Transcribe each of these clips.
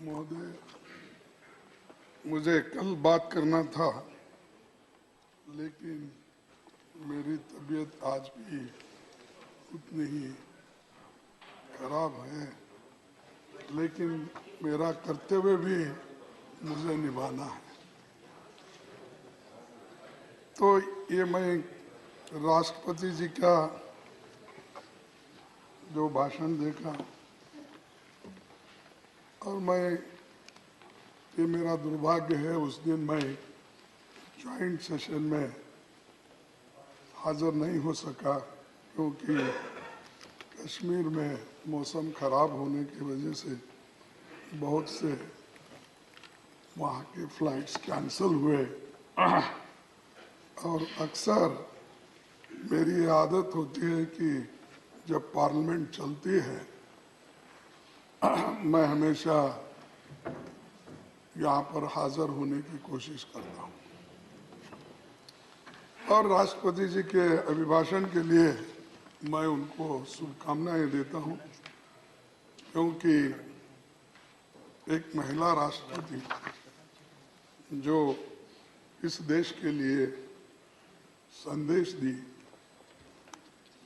महोदय, मुझे कल बात करना था, लेकिन मेरी तबीयत आज भी उतनी ही खराब है, लेकिन मेरा कर्तव्य भी मुझे निभाना है। तो ये मैं राष्ट्रपति जी का जो भाषण देखा और ये मेरा दुर्भाग्य है, उस दिन मैं जॉइंट सेशन में हाजिर नहीं हो सका, क्योंकि कश्मीर में मौसम खराब होने की वजह से बहुत से वहाँ के फ्लाइट्स कैंसिल हुए। और अक्सर मेरी आदत होती है कि जब पार्लियामेंट चलती है मैं हमेशा यहाँ पर हाजिर होने की कोशिश करता हूँ। और राष्ट्रपति जी के अभिभाषण के लिए मैं उनको शुभकामनाएं देता हूँ, क्योंकि एक महिला राष्ट्रपति जो इस देश के लिए संदेश दी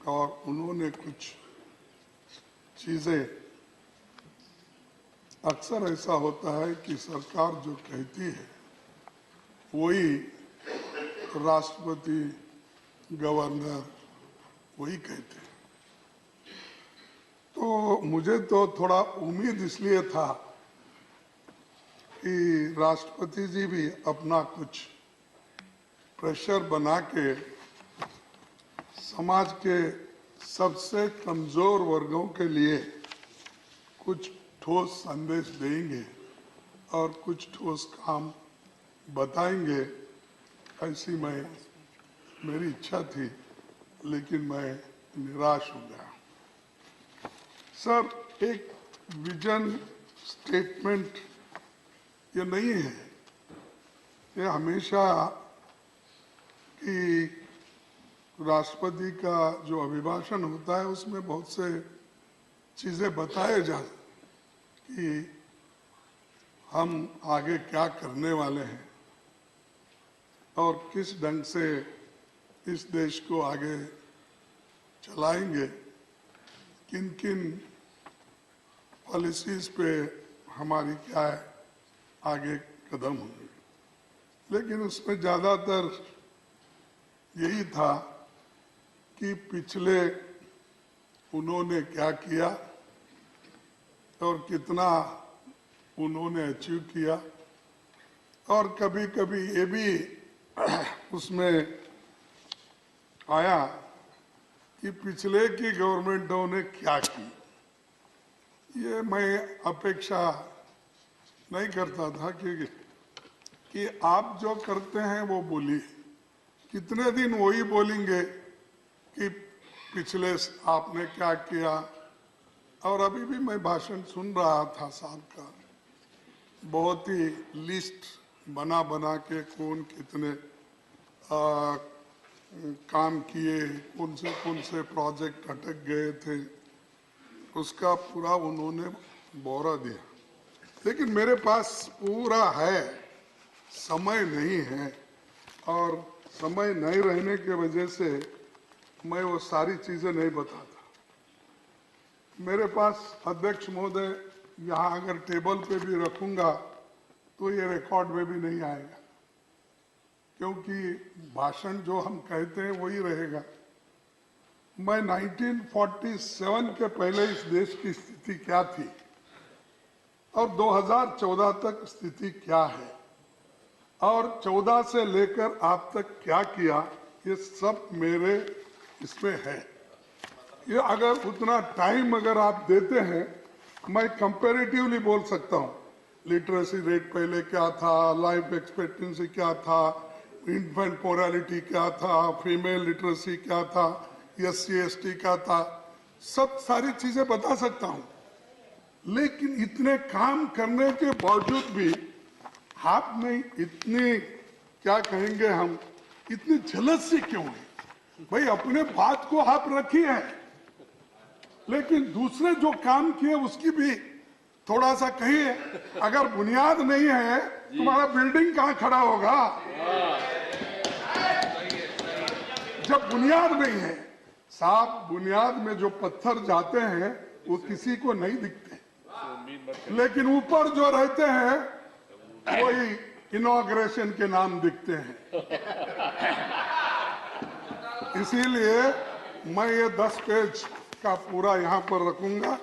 और उन्होंने कुछ चीज़ें, अक्सर ऐसा होता है कि सरकार जो कहती है वही राष्ट्रपति, गवर्नर वही कहते हैं। तो मुझे तो थोड़ा उम्मीद इसलिए था कि राष्ट्रपति जी भी अपना कुछ प्रेशर बना के समाज के सबसे कमजोर वर्गों के लिए कुछ ठोस संदेश देंगे और कुछ ठोस काम बताएंगे, ऐसी मेरी इच्छा थी, लेकिन मैं निराश हो गया। सर, एक विजन स्टेटमेंट ये नहीं है, ये हमेशा कि राष्ट्रपति का जो अभिभाषण होता है उसमें बहुत से चीज़ें बताए जाते कि हम आगे क्या करने वाले हैं और किस ढंग से इस देश को आगे चलाएंगे, किन किन पॉलिसीज़ पे हमारी क्या आगे कदम होंगे। लेकिन उसमें ज़्यादातर यही था कि पिछले उन्होंने क्या किया और कितना उन्होंने अचीव किया, और कभी कभी ये भी उसमें आया कि पिछले की गवर्नमेंटों ने क्या की। ये मैं अपेक्षा नहीं करता था कि आप जो करते हैं वो बोलिए, कितने दिन वही बोलेंगे कि पिछले आपने क्या किया। और अभी भी मैं भाषण सुन रहा था साहब का, बहुत ही लिस्ट बना के कौन कितने काम किए, कौन से प्रोजेक्ट अटक गए थे, उसका पूरा उन्होंने ब्यौरा दिया। लेकिन मेरे पास पूरा है, समय नहीं है, और समय नहीं रहने की वजह से मैं वो सारी चीज़ें नहीं बताता। मेरे पास अध्यक्ष महोदय यहाँ अगर टेबल पे भी रखूंगा तो ये रिकॉर्ड में भी नहीं आएगा, क्योंकि भाषण जो हम कहते हैं वही रहेगा। मैं 1947 के पहले इस देश की स्थिति क्या थी और 2014 तक स्थिति क्या है और 14 से लेकर आप तक क्या किया, ये सब मेरे इसमें है। ये अगर उतना टाइम अगर आप देते हैं, मैं कंपैरेटिवली बोल सकता हूँ। लिटरेसी रेट पहले क्या था, लाइफ एक्सपेक्टेंसी क्या था, इन्फेंट मोरालिटी क्या था, फीमेल लिटरेसी क्या था, SC ST क्या था, सब सारी चीजें बता सकता हूँ। लेकिन इतने काम करने के बावजूद भी आप में इतनी, क्या कहेंगे हम, इतनी जलसी क्यों है? भाई अपने बात को आप रखिए, लेकिन दूसरे जो काम किए उसकी भी थोड़ा सा कहिए, अगर बुनियाद नहीं है तुम्हारा बिल्डिंग कहाँ खड़ा होगा? जब बुनियाद नहीं है, साहब बुनियाद में जो पत्थर जाते हैं वो किसी को नहीं दिखते, लेकिन ऊपर जो रहते हैं वही इनॉग्रेशन के नाम दिखते हैं। इसीलिए मैं ये 10 पेज का पूरा यहाँ पर रखूंगा,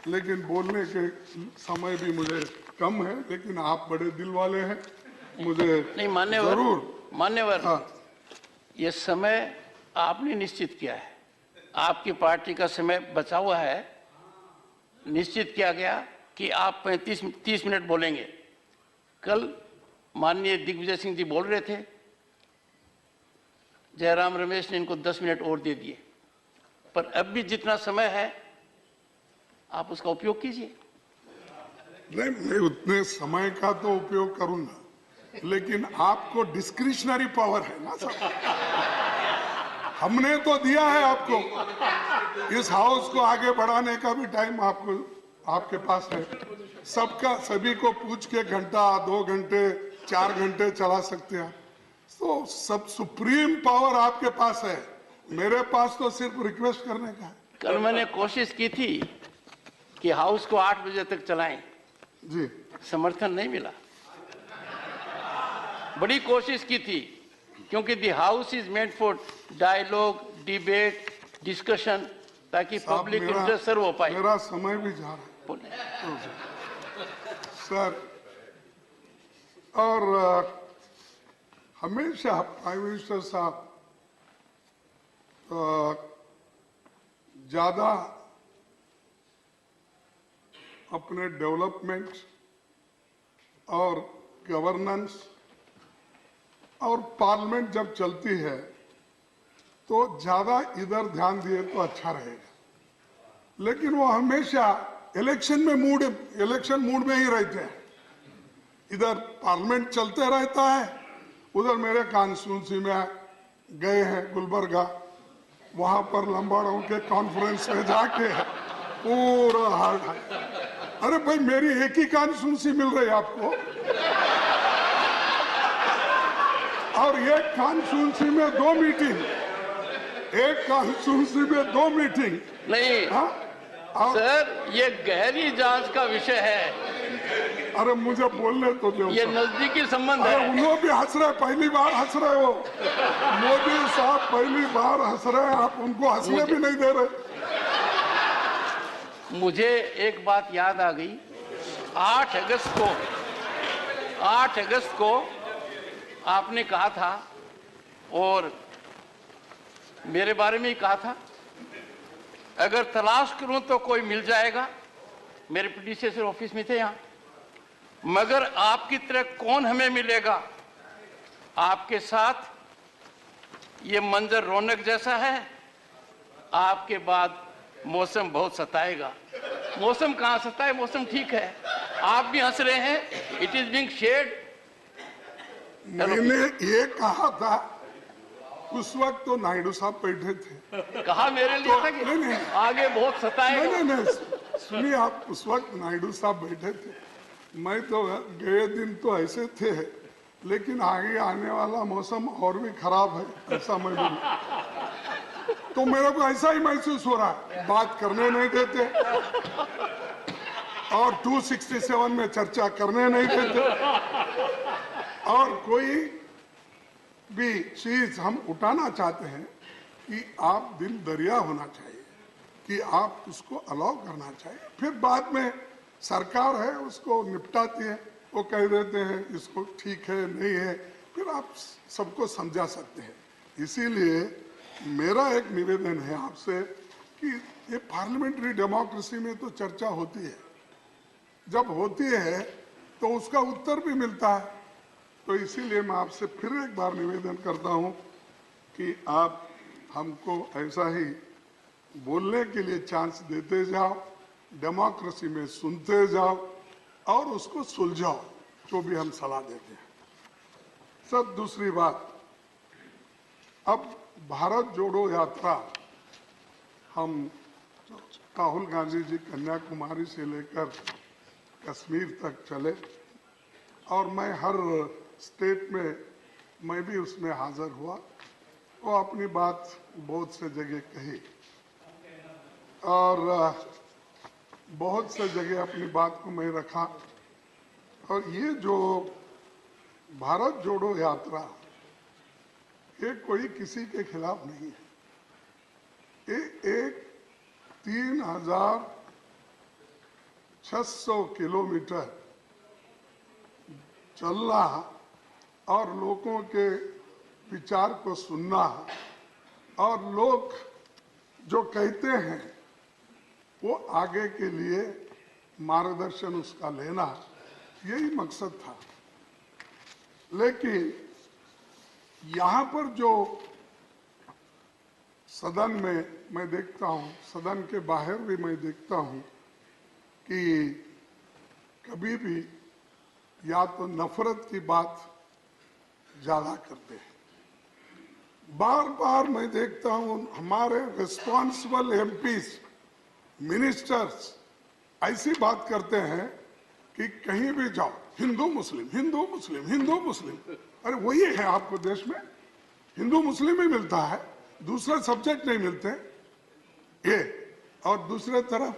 लेकिन बोलने के समय भी मुझे कम है, लेकिन आप बड़े दिल वाले हैं, मुझे नहीं मान्यवर, जरूर मान्यवर, हाँ, ये समय आपने निश्चित किया है, आपकी पार्टी का समय बचा हुआ है, निश्चित किया गया कि आप 30 मिनट बोलेंगे। कल माननीय दिग्विजय सिंह जी बोल रहे थे, जयराम रमेश ने इनको 10 मिनट और दे दिए, पर अब भी जितना समय है आप उसका उपयोग कीजिए। नहीं, मैं उतने समय का तो उपयोग करूंगा, लेकिन आपको डिस्क्रिशनरी पावर है ना साहब। हमने तो दिया है आपको, इस हाउस को आगे बढ़ाने का भी टाइम आपको, आपके पास है। सबका सभी को पूछ के घंटा, 2 घंटे, 4 घंटे चला सकते हैं, तो सब सुप्रीम पावर आपके पास है, मेरे पास तो सिर्फ रिक्वेस्ट करने का है। कल मैंने कोशिश की थी कि हाउस को 8 बजे तक चलाएं, जी, समर्थन नहीं मिला। बड़ी कोशिश की थी, क्योंकि the house is meant for dialogue, debate, discussion, ताकि पब्लिक इंटरेस्ट सर्व हो पाए। मेरा समय भी जा रहा है सर, और हमेशा प्राइम मिनिस्टर साहब ज्यादा अपने डेवलपमेंट और गवर्नेंस और पार्लियामेंट जब चलती है तो ज्यादा इधर ध्यान दिए तो अच्छा रहेगा, लेकिन वो हमेशा इलेक्शन मूड में ही रहते हैं। इधर पार्लियामेंट चलते रहता है, उधर मेरे कॉन्स्टिट्यूंसी में गए हैं गुलबर्गा, वहां पर लंबाड़ों के कॉन्फ्रेंस में जाके पूरा हार्ड, अरे भाई मेरी एक ही कॉन्स्टिट्यूंसी मिल रही है आपको, और एक कॉन्स्टिट्यूंसी में 2 मीटिंग, एक कॉन्स्टिट्यूंसी में 2 मीटिंग नहीं सर, ये गहरी जांच का विषय है। अरे मुझे बोलने तो दो, ये नजदीकी संबंध है। उन्होंने भी हंस रहे, पहली बार हंस रहे हो मोदी साहब, पहली बार हंस रहे, आप उनको हंसने भी नहीं दे रहे। मुझे एक बात याद आ गई, 8 अगस्त को आपने कहा था, और मेरे बारे में ही कहा था, अगर तलाश करूं तो कोई मिल जाएगा। मेरे प्रेडिसेसर ऑफिस में थे यहाँ, मगर आपकी तरह कौन हमें मिलेगा? आपके साथ ये मंजर रौनक जैसा है, आपके बाद मौसम बहुत सताएगा। मौसम कहाँ सताए, मौसम ठीक है, आप भी हंस रहे हैं, इट इज बीइंग शेयर्ड। मैंने ये कहा था, उस वक्त तो नायडू साहब बैठे थे, कहा मेरे लिए था कि नहीं, आगे बहुत सताएगा। नहीं, सुनिए, आप उस वक्त नायडू साहब बैठे थे, मैं तो गए दिन तो ऐसे थे, लेकिन आगे आने वाला मौसम और भी खराब है, ऐसा मैं बोलूं तो मेरे को ऐसा ही महसूस हो रहा है, बात करने नहीं देते और 267 में चर्चा करने नहीं देते, और कोई भी चीज हम उठाना चाहते हैं कि आप दिल दरिया होना चाहिए, कि आप उसको अलाउ करना चाहिए, फिर बाद में सरकार है उसको निपटाती है, वो कह देते हैं इसको ठीक है नहीं है, फिर आप सबको समझा सकते हैं। इसीलिए मेरा एक निवेदन है आपसे कि ये पार्लियामेंट्री डेमोक्रेसी में तो चर्चा होती है, जब होती है तो उसका उत्तर भी मिलता है, तो इसीलिए मैं आपसे फिर एक बार निवेदन करता हूं कि आप हमको ऐसा ही बोलने के लिए चांस देते जाओ, डेमोक्रेसी में सुनते जाओ और उसको सुलझाओ जो भी हम सलाह देते हैं। सब दूसरी बात, अब भारत जोड़ो यात्रा हम राहुल गांधी जी कन्याकुमारी से लेकर कश्मीर तक चले और मैं हर स्टेट में मैं भी उसमें हाजिर हुआ और अपनी बात बहुत से जगह कही और बहुत से जगह अपनी बात को मैं रखा। और ये जो भारत जोड़ो यात्रा ये कोई किसी के खिलाफ नहीं है। ये एक 3600 किलोमीटर चलना और लोगों के विचार को सुनना और लोग जो कहते हैं वो आगे के लिए मार्गदर्शन उसका लेना, यही मकसद था। लेकिन यहाँ पर जो सदन में मैं देखता हूँ, सदन के बाहर भी मैं देखता हूँ कि कभी भी या तो नफरत की बात ज्यादा करते हैं। बार बार मैं देखता हूँ हमारे रिस्पॉन्सिबल एमपीज, मिनिस्टर्स ऐसी बात करते हैं कि कहीं भी जाओ हिंदू मुस्लिम हिंदू मुस्लिम हिंदू मुस्लिम। अरे वही है आपको देश में, हिंदू मुस्लिम ही मिलता है, दूसरे सब्जेक्ट नहीं मिलते ये। और दूसरे तरफ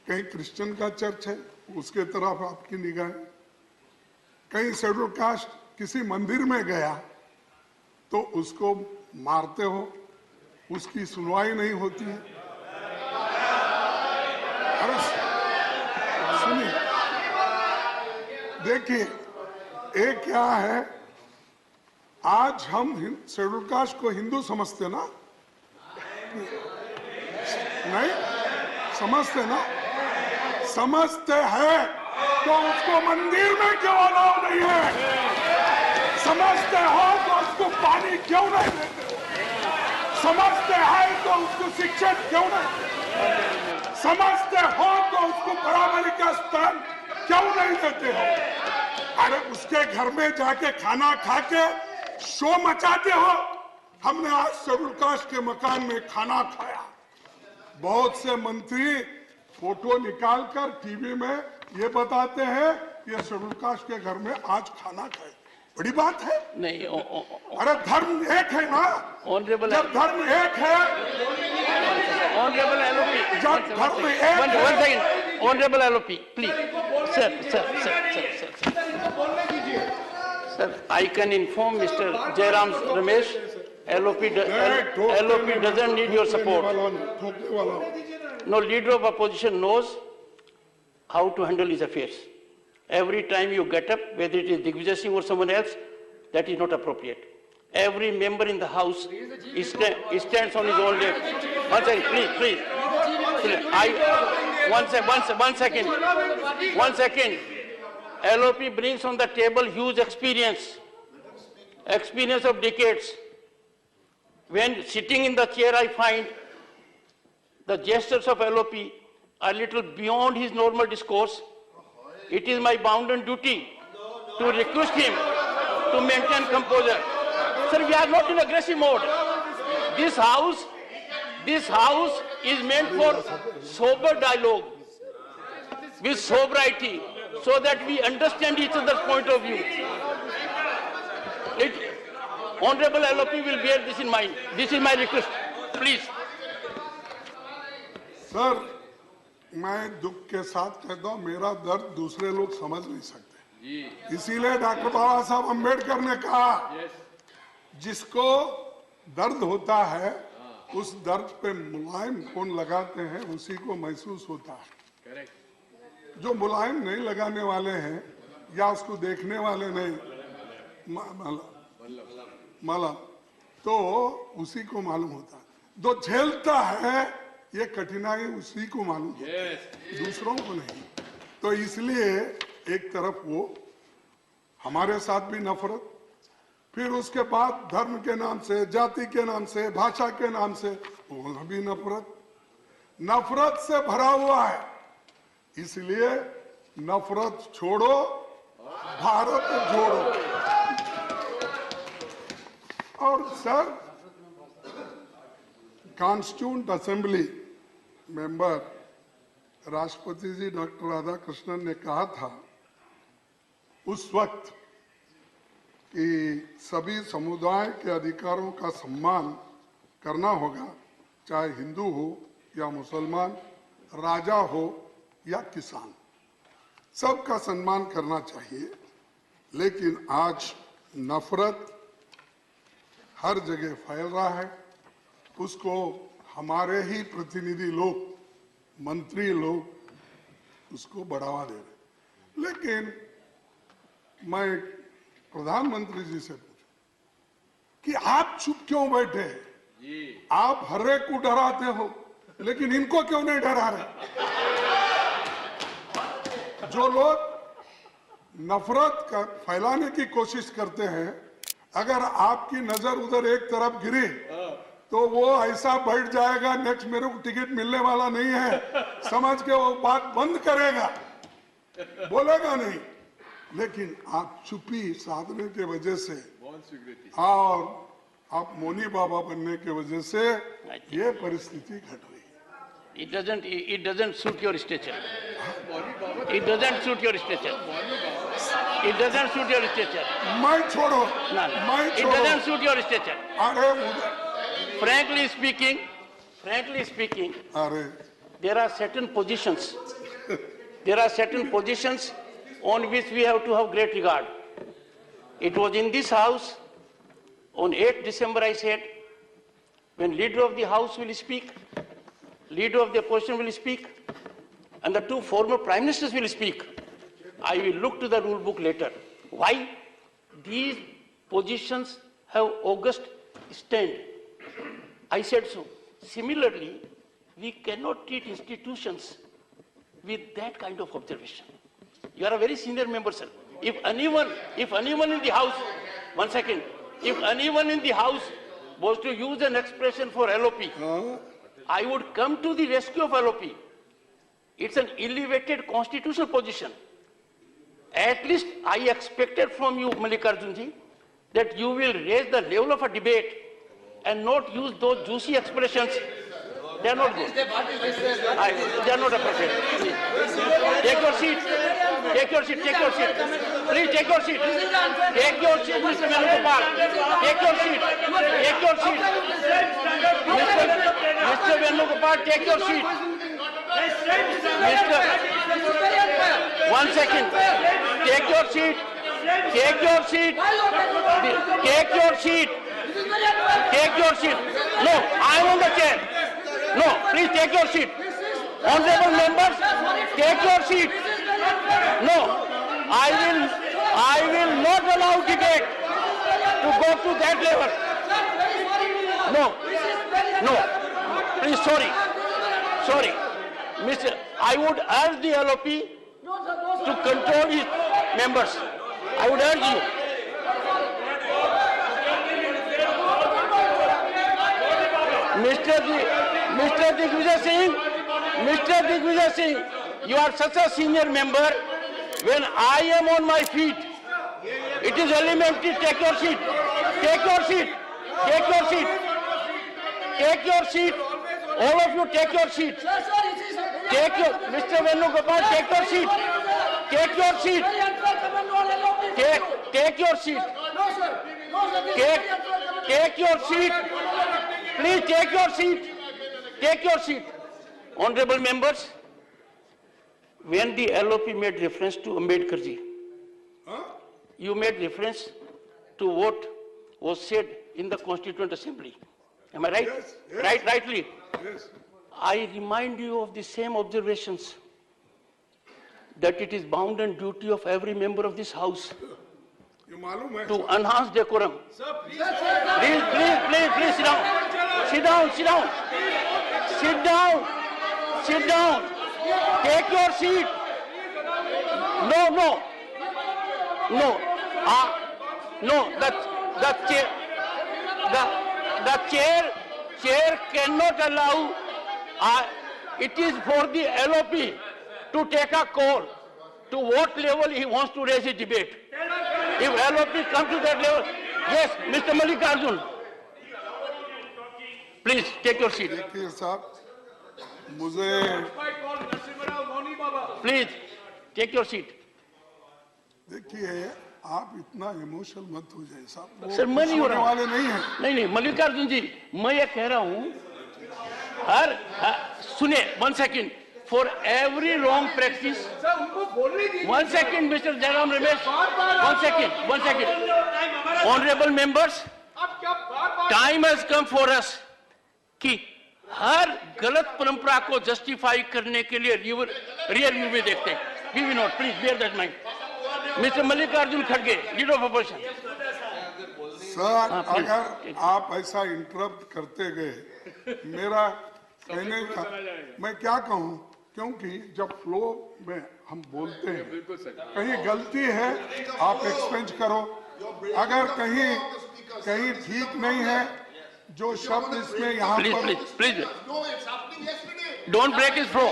कहीं क्रिश्चियन का चर्च है उसके तरफ आपकी निगाह, कहीं शेड्यूल कास्ट किसी मंदिर में गया तो उसको मारते हो, उसकी सुनवाई नहीं होती है। अरे सुनिए, देखिए एक क्या है, आज हम शेड्यूल कास्ट को हिंदू समझते ना, नहीं समझते ना, समझते हैं तो उसको मंदिर में क्यों अलाउ नहीं है? समझते हो तो उसको पानी क्यों नहीं देते हो? समझते हैं तो उसको शिक्षण क्यों नहीं देते? समझते हो तो उसको बराबरी का स्थान क्यों नहीं देते हो? अरे उसके घर में जाके खाना खा के शो मचाते हो। हमने आज शेड्यूल कास्ट के मकान में खाना खाया, बहुत से मंत्री फोटो निकालकर टीवी में ये बताते हैं ये शेड्यूल कास्ट के घर में आज खाना खाए, बड़ी बात है नहीं। अरे धर्म एक है ना, ऑनरेबल जब धर्म एक है, ऑनरेबल एलओपी, जब धर्म एक है, one second, honourable LOP please, sir sir sir sir sir I can inform mister Jairam Ramesh, LOP doesn't need your support. No leader of opposition knows how to handle his affairs. Every time you get up, whether it is Digvijay Singh or someone else, that is not appropriate. Every member in the house stands on his own leg. One second, please. One second. LOP brings on the table huge experience of decades. When sitting in the chair, I find the gestures of LOP are a little beyond his normal discourse. It is my bounden duty to request him to maintain composure. Sir, we are not in aggressive mode. This house is meant for sober dialogue with sobriety so that we understand each other's point of view. Honorable LOP will bear this in mind. This is my request. Please. Sir, मैं दुख के साथ कहता हूँ मेरा दर्द दूसरे लोग समझ नहीं सकते, इसीलिए डॉक्टर बाबा साहब अम्बेडकर ने कहा जिसको दर्द होता है उस दर्द पे मुलायम खून लगाते हैं उसी को महसूस होता है। जो मुलायम नहीं लगाने वाले हैं या उसको देखने वाले नहीं मालूम तो उसी को मालूम होता है। जो झेलता है ये कठिनाई उसी को मालूम होती है, दूसरों को नहीं। तो इसलिए एक तरफ वो हमारे साथ भी नफरत, फिर उसके बाद धर्म के नाम से, जाति के नाम से, भाषा के नाम से वहां भी नफरत से भरा हुआ है। इसलिए नफरत छोड़ो, भारत जोड़ो। और सर, कॉन्स्टिट्यूएंट असेंबली मेंबर राष्ट्रपति जी डॉक्टर राधाकृष्णन ने कहा था उस वक्त कि सभी समुदाय के अधिकारों का सम्मान करना होगा, चाहे हिंदू हो या मुसलमान, राजा हो या किसान, सबका सम्मान करना चाहिए। लेकिन आज नफरत हर जगह फैल रहा है, उसको हमारे ही प्रतिनिधि लोग, मंत्री लोग उसको बढ़ावा दे रहे। लेकिन मैं प्रधानमंत्री जी से पूछूं कि आप चुप क्यों बैठे हैं? आप हर एक को डराते हो, लेकिन इनको क्यों नहीं डरा रहे? जो लोग नफरत का फैलाने की कोशिश करते हैं, अगर आपकी नजर उधर एक तरफ गिरी तो वो ऐसा बैठ जाएगा, नेक्स्ट मेरे को टिकट मिलने वाला नहीं है समझ के वो बात बंद करेगा, बोलेगा नहीं। लेकिन आप चुप्पी साधने के वजह से और आप मौनी बाबा बनने के वजह से ये परिस्थिति घट रही है। It doesn't suit your stature. It doesn't suit your stature. It doesn't suit your stature. मैं छोड़ो, No, no. मैं It छोड़ो। doesn't suit your stature. अरे उधर- Frankly speaking, अरे there are certain positions. There are certain positions on which we have to have great regard. It was in this house, on 8th December I said, when leader of the house will speak, leader of the opposition will speak, and the two former prime ministers will speak, I will look to the rule book later. Why? These positions have august stand. I said so. Similarly, we cannot treat institutions with that kind of observation. You are a very senior member, sir. If anyone in the house, 1 second, if anyone in the house was to use an expression for LOP, I would come to the rescue of LOP. It's an elevated constitutional position. At least I expected from you, Mallikarjun ji, that you will raise the level of a debate and not use those juicy expressions. They are not good. They are not appropriate. Please. Take your seat. Take your seat. Take your seat. Please take your seat. Take your seat, Mr. Venugopal. Take your seat. Take your seat. Mr. Venugopal, take your seat. Mr. 1 second. Take your seat. Take your seat. Take your seat. Take your seat. No, I am on the chair. No, please take your seat. Honorable members, take your seat. No, I will not allow debate to go to that level. No, please, sorry. Mr. I would urge the LOP to control his members. I would urge you. Mr. Digvijay Singh, you are such a senior member. When I am on my feet, it is elementary. Take your seat. Take your seat. Take your seat. Take your seat. All of you take your seat. Take your, Mr. Venugopal, take your seat. Take your seat. Take your seat. Take your seat. Please take your seat. Take your seat. Honorable members, when the LOP made reference to Ambedkar ji, you made reference to what was said in the Constituent Assembly. Am I right? Yes. Rightly. Yes. I remind you of the same observations, that it is bound and duty of every member of this house ये मालूम है to enhance decorum. Please sit down. Sit down. Take your seat. No. The chair cannot allow. It is for the LOP to take a call to what level he wants to raise a debate. If LOP comes to that level, yes, Mr. Mallikarjun, please take your seat. देखिए साहब, मुझे please take your seat. देखिए आप इतना emotional मत हो जाए साहब, वो सर, मैं नहीं हो रहा हूं। वाले नहीं है। नहीं मल्लिकार्जुन जी, मैं ये कह रहा हूं सुनिए 1 second, for every wrong practice, 1 second mister Jairam Ramesh, 1 second honourable members, time has come for us कि हर गलत परंपरा को जस्टिफाई करने के लिए रियल व्यू में देखते हैं। We will not, please bear that mind. Mister Mallikarjun खड़गे, लीडर ऑफ अपोजिशन। सर अगर आप ऐसा इंटरप्ट करते गए, मेरा कहने का मैं क्या कहूं, क्योंकि जब फ्लो में हम बोलते हैं कहीं गलती है आप एक्सपेंज करो, अगर कहीं ठीक नहीं है जो शब्द इसमें यहाँ पर please don't break his flow,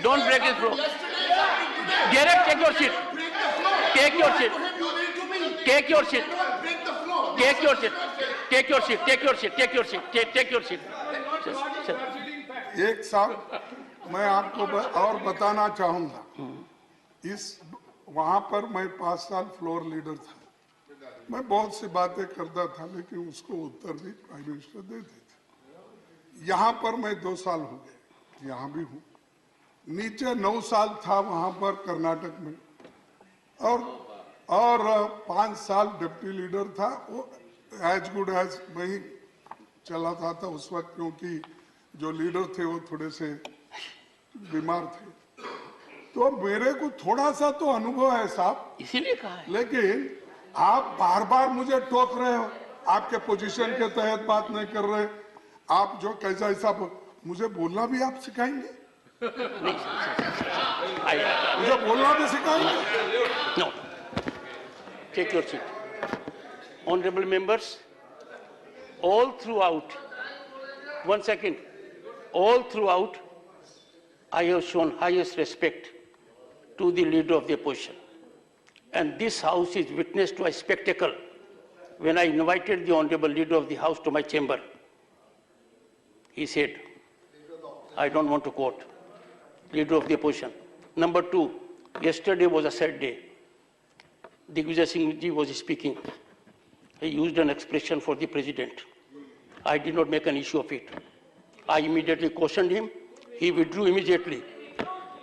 don't break his flow. Direct take your seat, take your seat, take your seat, take your seat, take your seat, take your seat, take your seat, take your seat. एक साहब मैं आपको और बताना चाहूंगा, इस वहां पर मैं 5 साल फ्लोर लीडर था, मैं बहुत सी बातें करता था लेकिन उसको उत्तर भी प्राइम मिनिस्टर देते थे। यहाँ पर मैं 2 साल हो गए, यहाँ भी हूँ, नीचे 9 साल था वहां पर कर्नाटक में, और 5 साल डिप्टी लीडर था। वो एज गुड एज वही चला था उस वक्त, क्योंकि जो लीडर थे वो थोड़े से बीमार थे, तो मेरे को थोड़ा सा तो अनुभव है साहब, इसीलिए कहा है। लेकिन आप बार बार मुझे टोक रहे हो, आपके पोजीशन के तहत बात नहीं कर रहे, आप जो कैसा ऐसा मुझे बोलना भी आप सिखाएंगे, मुझे बोलना भी सिखाएंगे। No, take your seat. Honourable members, all throughout, 1 second, all throughout, I have shown highest respect to the leader of the opposition. And this house is witness to a spectacle. When I invited the honorable leader of the house to my chamber, he said, I don't want to quote, leader of the opposition. Number 2, yesterday was a sad day. Digvijay Singh ji was speaking. He used an expression for the president. I did not make an issue of it. I immediately cautioned him. He withdrew immediately.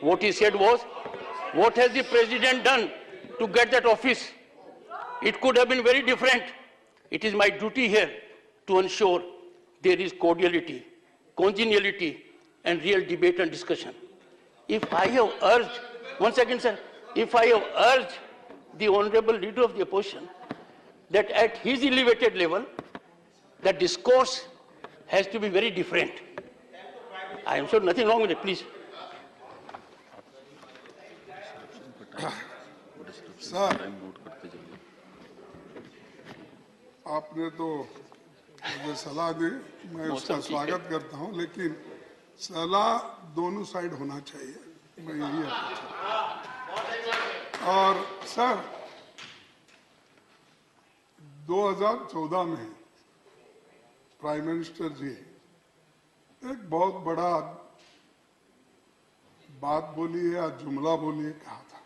What he said was, what has the president done to get that office? It could have been very different. It is my duty here to ensure there is cordiality, congeniality, and real debate and discussion. If I have urged, 1 second, sir, if I have urged the honorable leader of the opposition that at his elevated level, the discourse has to be very different. I am sure nothing wrong with it, please. Sir आपने तो मुझे सलाह दी, मैं उसका स्वागत करता हूं, लेकिन सलाह दोनों साइड होना चाहिए, मैं यही और सर 2014 में प्राइम मिनिस्टर जी एक बहुत बड़ा बात बोली है, जुमला बोली है, कहा था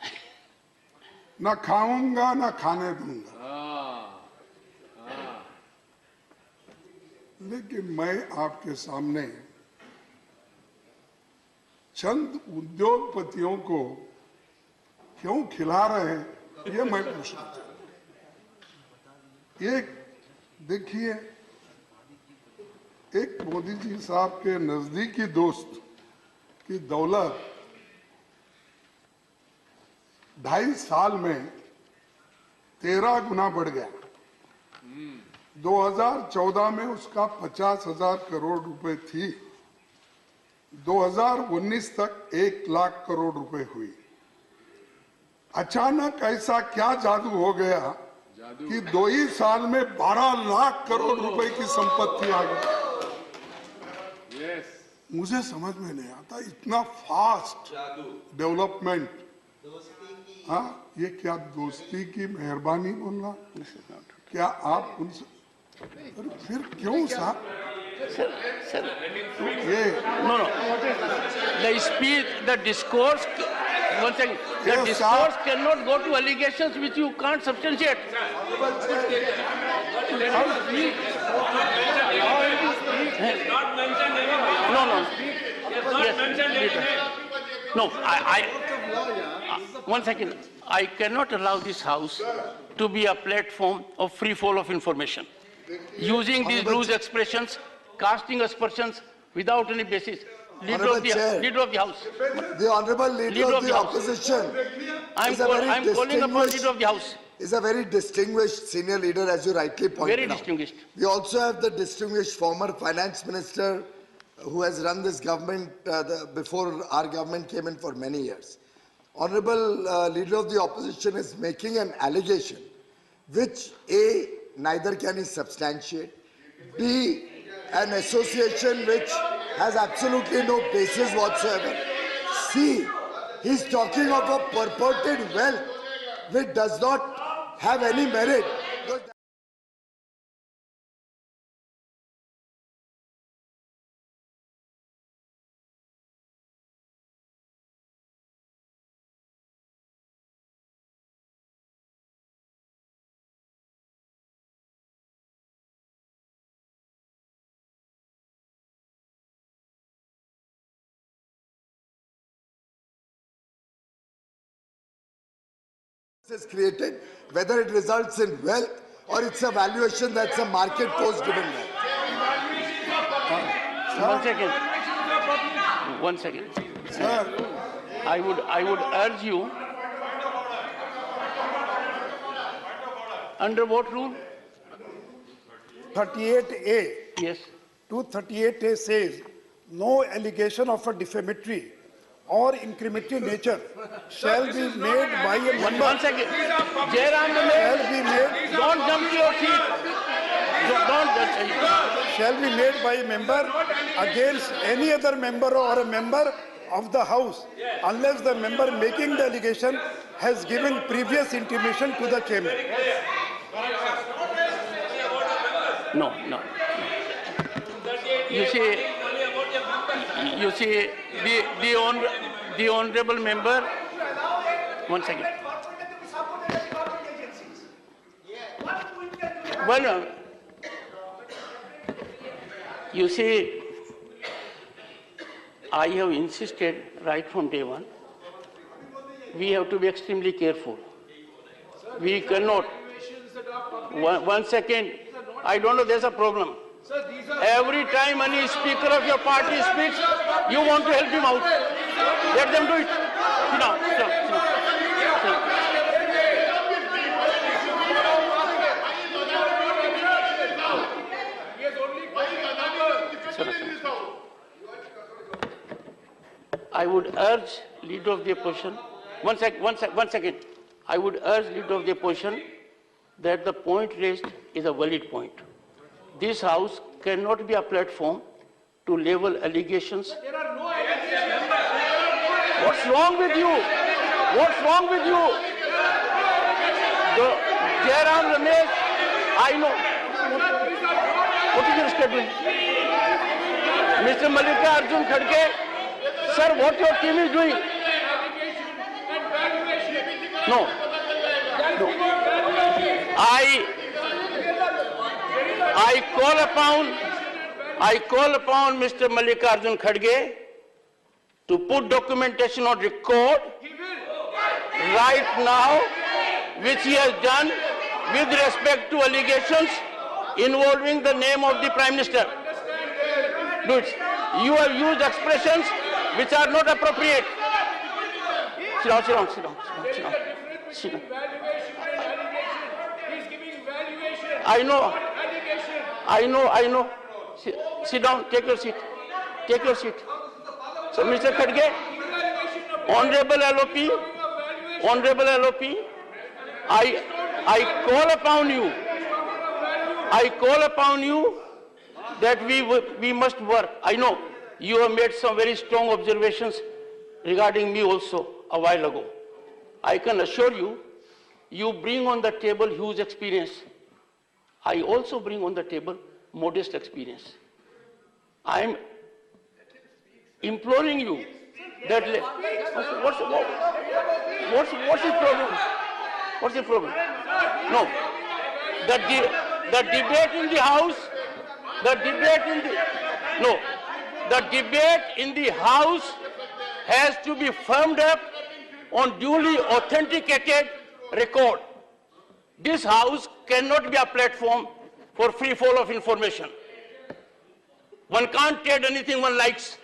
ना खाऊंगा ना खाने दूंगा। लेकिन मैं आपके सामने चंद उद्योगपतियों को क्यों खिला रहे हैं ये मैं पूछना चाहता हूं। एक देखिए, एक मोदी जी साहब के नजदीकी दोस्त की दौलत 2.5 साल में 13 गुना बढ़ गया। 2014 में उसका 50,000 करोड़ रुपए थी, 2019 तक 1 लाख करोड़ रुपए हुई। अचानक ऐसा क्या जादू हो गया कि 2 ही साल में 12 लाख करोड़ रुपए की संपत्ति आ गई। मुझे समझ में नहीं आता, इतना फास्ट डेवलपमेंट। हाँ, ये क्या दोस्ती की मेहरबानी बोलना? क्या आप उनसे फिर क्यों साहब? ये know the speech, the One second. The Yes, discourse cannot go to allegations which you can't substantiate. Not mentioned anywhere. No, no. Not mentioned anywhere. No, one second. I cannot allow this house to be a platform of free fall of information. Using these loose expressions, casting aspersions without any basis. Honorable Chair. Leader of the House. The Honorable Leader of the House. Opposition I'm calling upon Leader of the House. is a very distinguished senior leader, as you rightly pointed Very out. distinguished. We also have the distinguished former finance minister who has run this government before our government came in for many years. Honorable Leader of the Opposition is making an allegation which A, neither can he substantiate, B, an association which has absolutely no basis whatsoever, C, he's talking of a purported wealth which does not have any merit. Is created, whether it results in wealth or it's a valuation that's a market post-given wealth. One second. Sir, I would urge you, under what rule? 38A. Yes. 238A says, no allegation of a defamatory or incriminatory nature shall be made by a member. One second. Jairam Shall Ramesh, be made, don't jump to your seat. shall be made by a member against any other member or a member of the House, unless the member making the allegation has given previous intimation to the chairman. No. You see, the honorable member. One second. Well, you see, I have insisted right from day one, we have to be extremely careful. We cannot. One second. I don't know, there's a problem. Every time any speaker of your party speaks, you want to help him out. Let them do it. Sit down, sit down, sit down. Sit down. I would urge Leader of the Opposition, one second. I would urge Leader of the Opposition that the point raised is a valid point. This House cannot be a platform to level allegations. What's wrong with you? What's wrong with you? Jairam Ramesh, I know. What is your schedule? Mr. Mallikarjun Kharge, sir, what your team is doing? No. I call upon Mr. Mallikarjun Kharge to put documentation on record right now, which he has done with respect to allegations involving the name of the Prime Minister. Do it. You have used expressions which are not appropriate. Sit down. I know. Sit down, take your seat. So, Mr. Kharge, Honorable LOP, I call upon you that we must work. I know you have made some very strong observations regarding me also a while ago. I can assure you, you bring on the table huge experience. I also bring on the table modest experience. I am imploring you That what's the problem? What's the problem? No. The debate in the House, the debate in the House has to be firmed up on duly authenticated record. This House cannot be a platform for free fall of information. One can't trade anything one likes.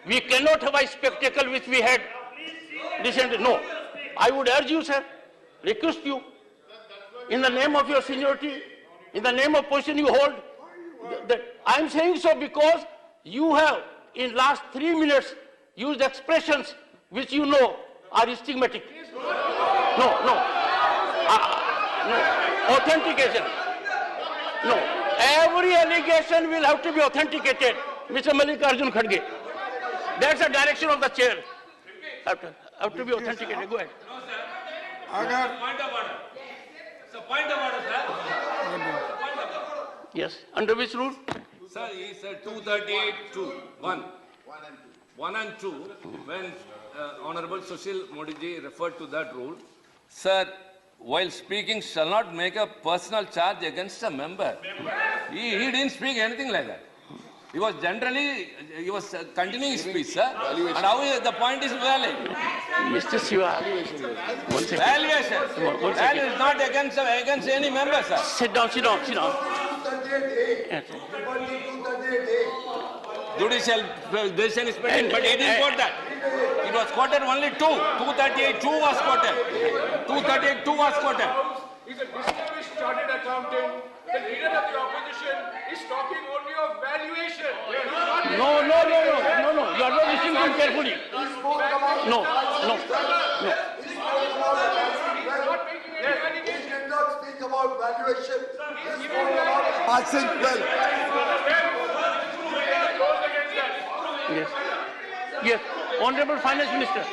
We cannot have a spectacle which we had recently. No. I would urge you, sir, request you, in the name of your seniority, in the name of position you hold, that I am saying so because you have, in last 3 minutes, used expressions which you know are stigmatic. No. Authentication. No. Every allegation will have to be authenticated, Mr. Mallikarjun Kharge. That's the direction of the chair. Have to be authenticated. Go ahead. अगर Point of order. So point of order, sir. Point of order. Yes. Under which rule? Sir, he said 238(2). 1 and 2. When Honorable Sushil Modiji referred to that rule, sir, while speaking shall not make a personal charge against a member. He didn't speak anything like that. He was continuing his speech, sir. And how is the point is valid? Mr. Siva. One second. Valuation. One Value second. is not against any member, sir. Sit down. 238A. Yes. Only 238A. Judicial decision is pending, but he didn't quote that. It was quoted only 2. 238(2) was quoted. 238(2) was quoted. He's a distinguished chartered accountant. The leader of the opposition is talking only of valuation. No. You are not listening to him carefully. No. He did not speak about valuation. He spoke about passing wealth. Yes. Honorable Finance Minister.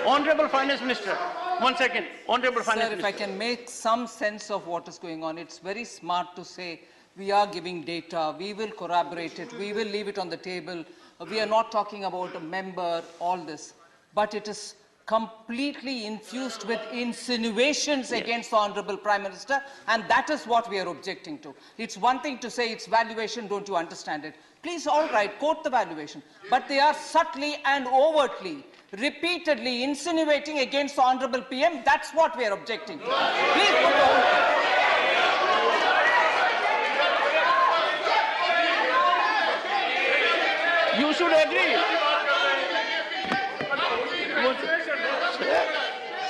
Honorable Finance Minister. 1 second. Honorable Finance Sir, if Minister. I can make some sense of what is going on, it's very smart to say we are giving data, we will corroborate it, we will leave it on the table. We are not talking about a member, all this. But it is completely infused with insinuations against the Honorable Prime Minister, and that is what we are objecting to. It's one thing to say it's valuation, don't you understand it? Please, all right, quote the valuation. But they are subtly and overtly, repeatedly insinuating against the Honorable PM. That's what we are objecting to. Please put the You should agree.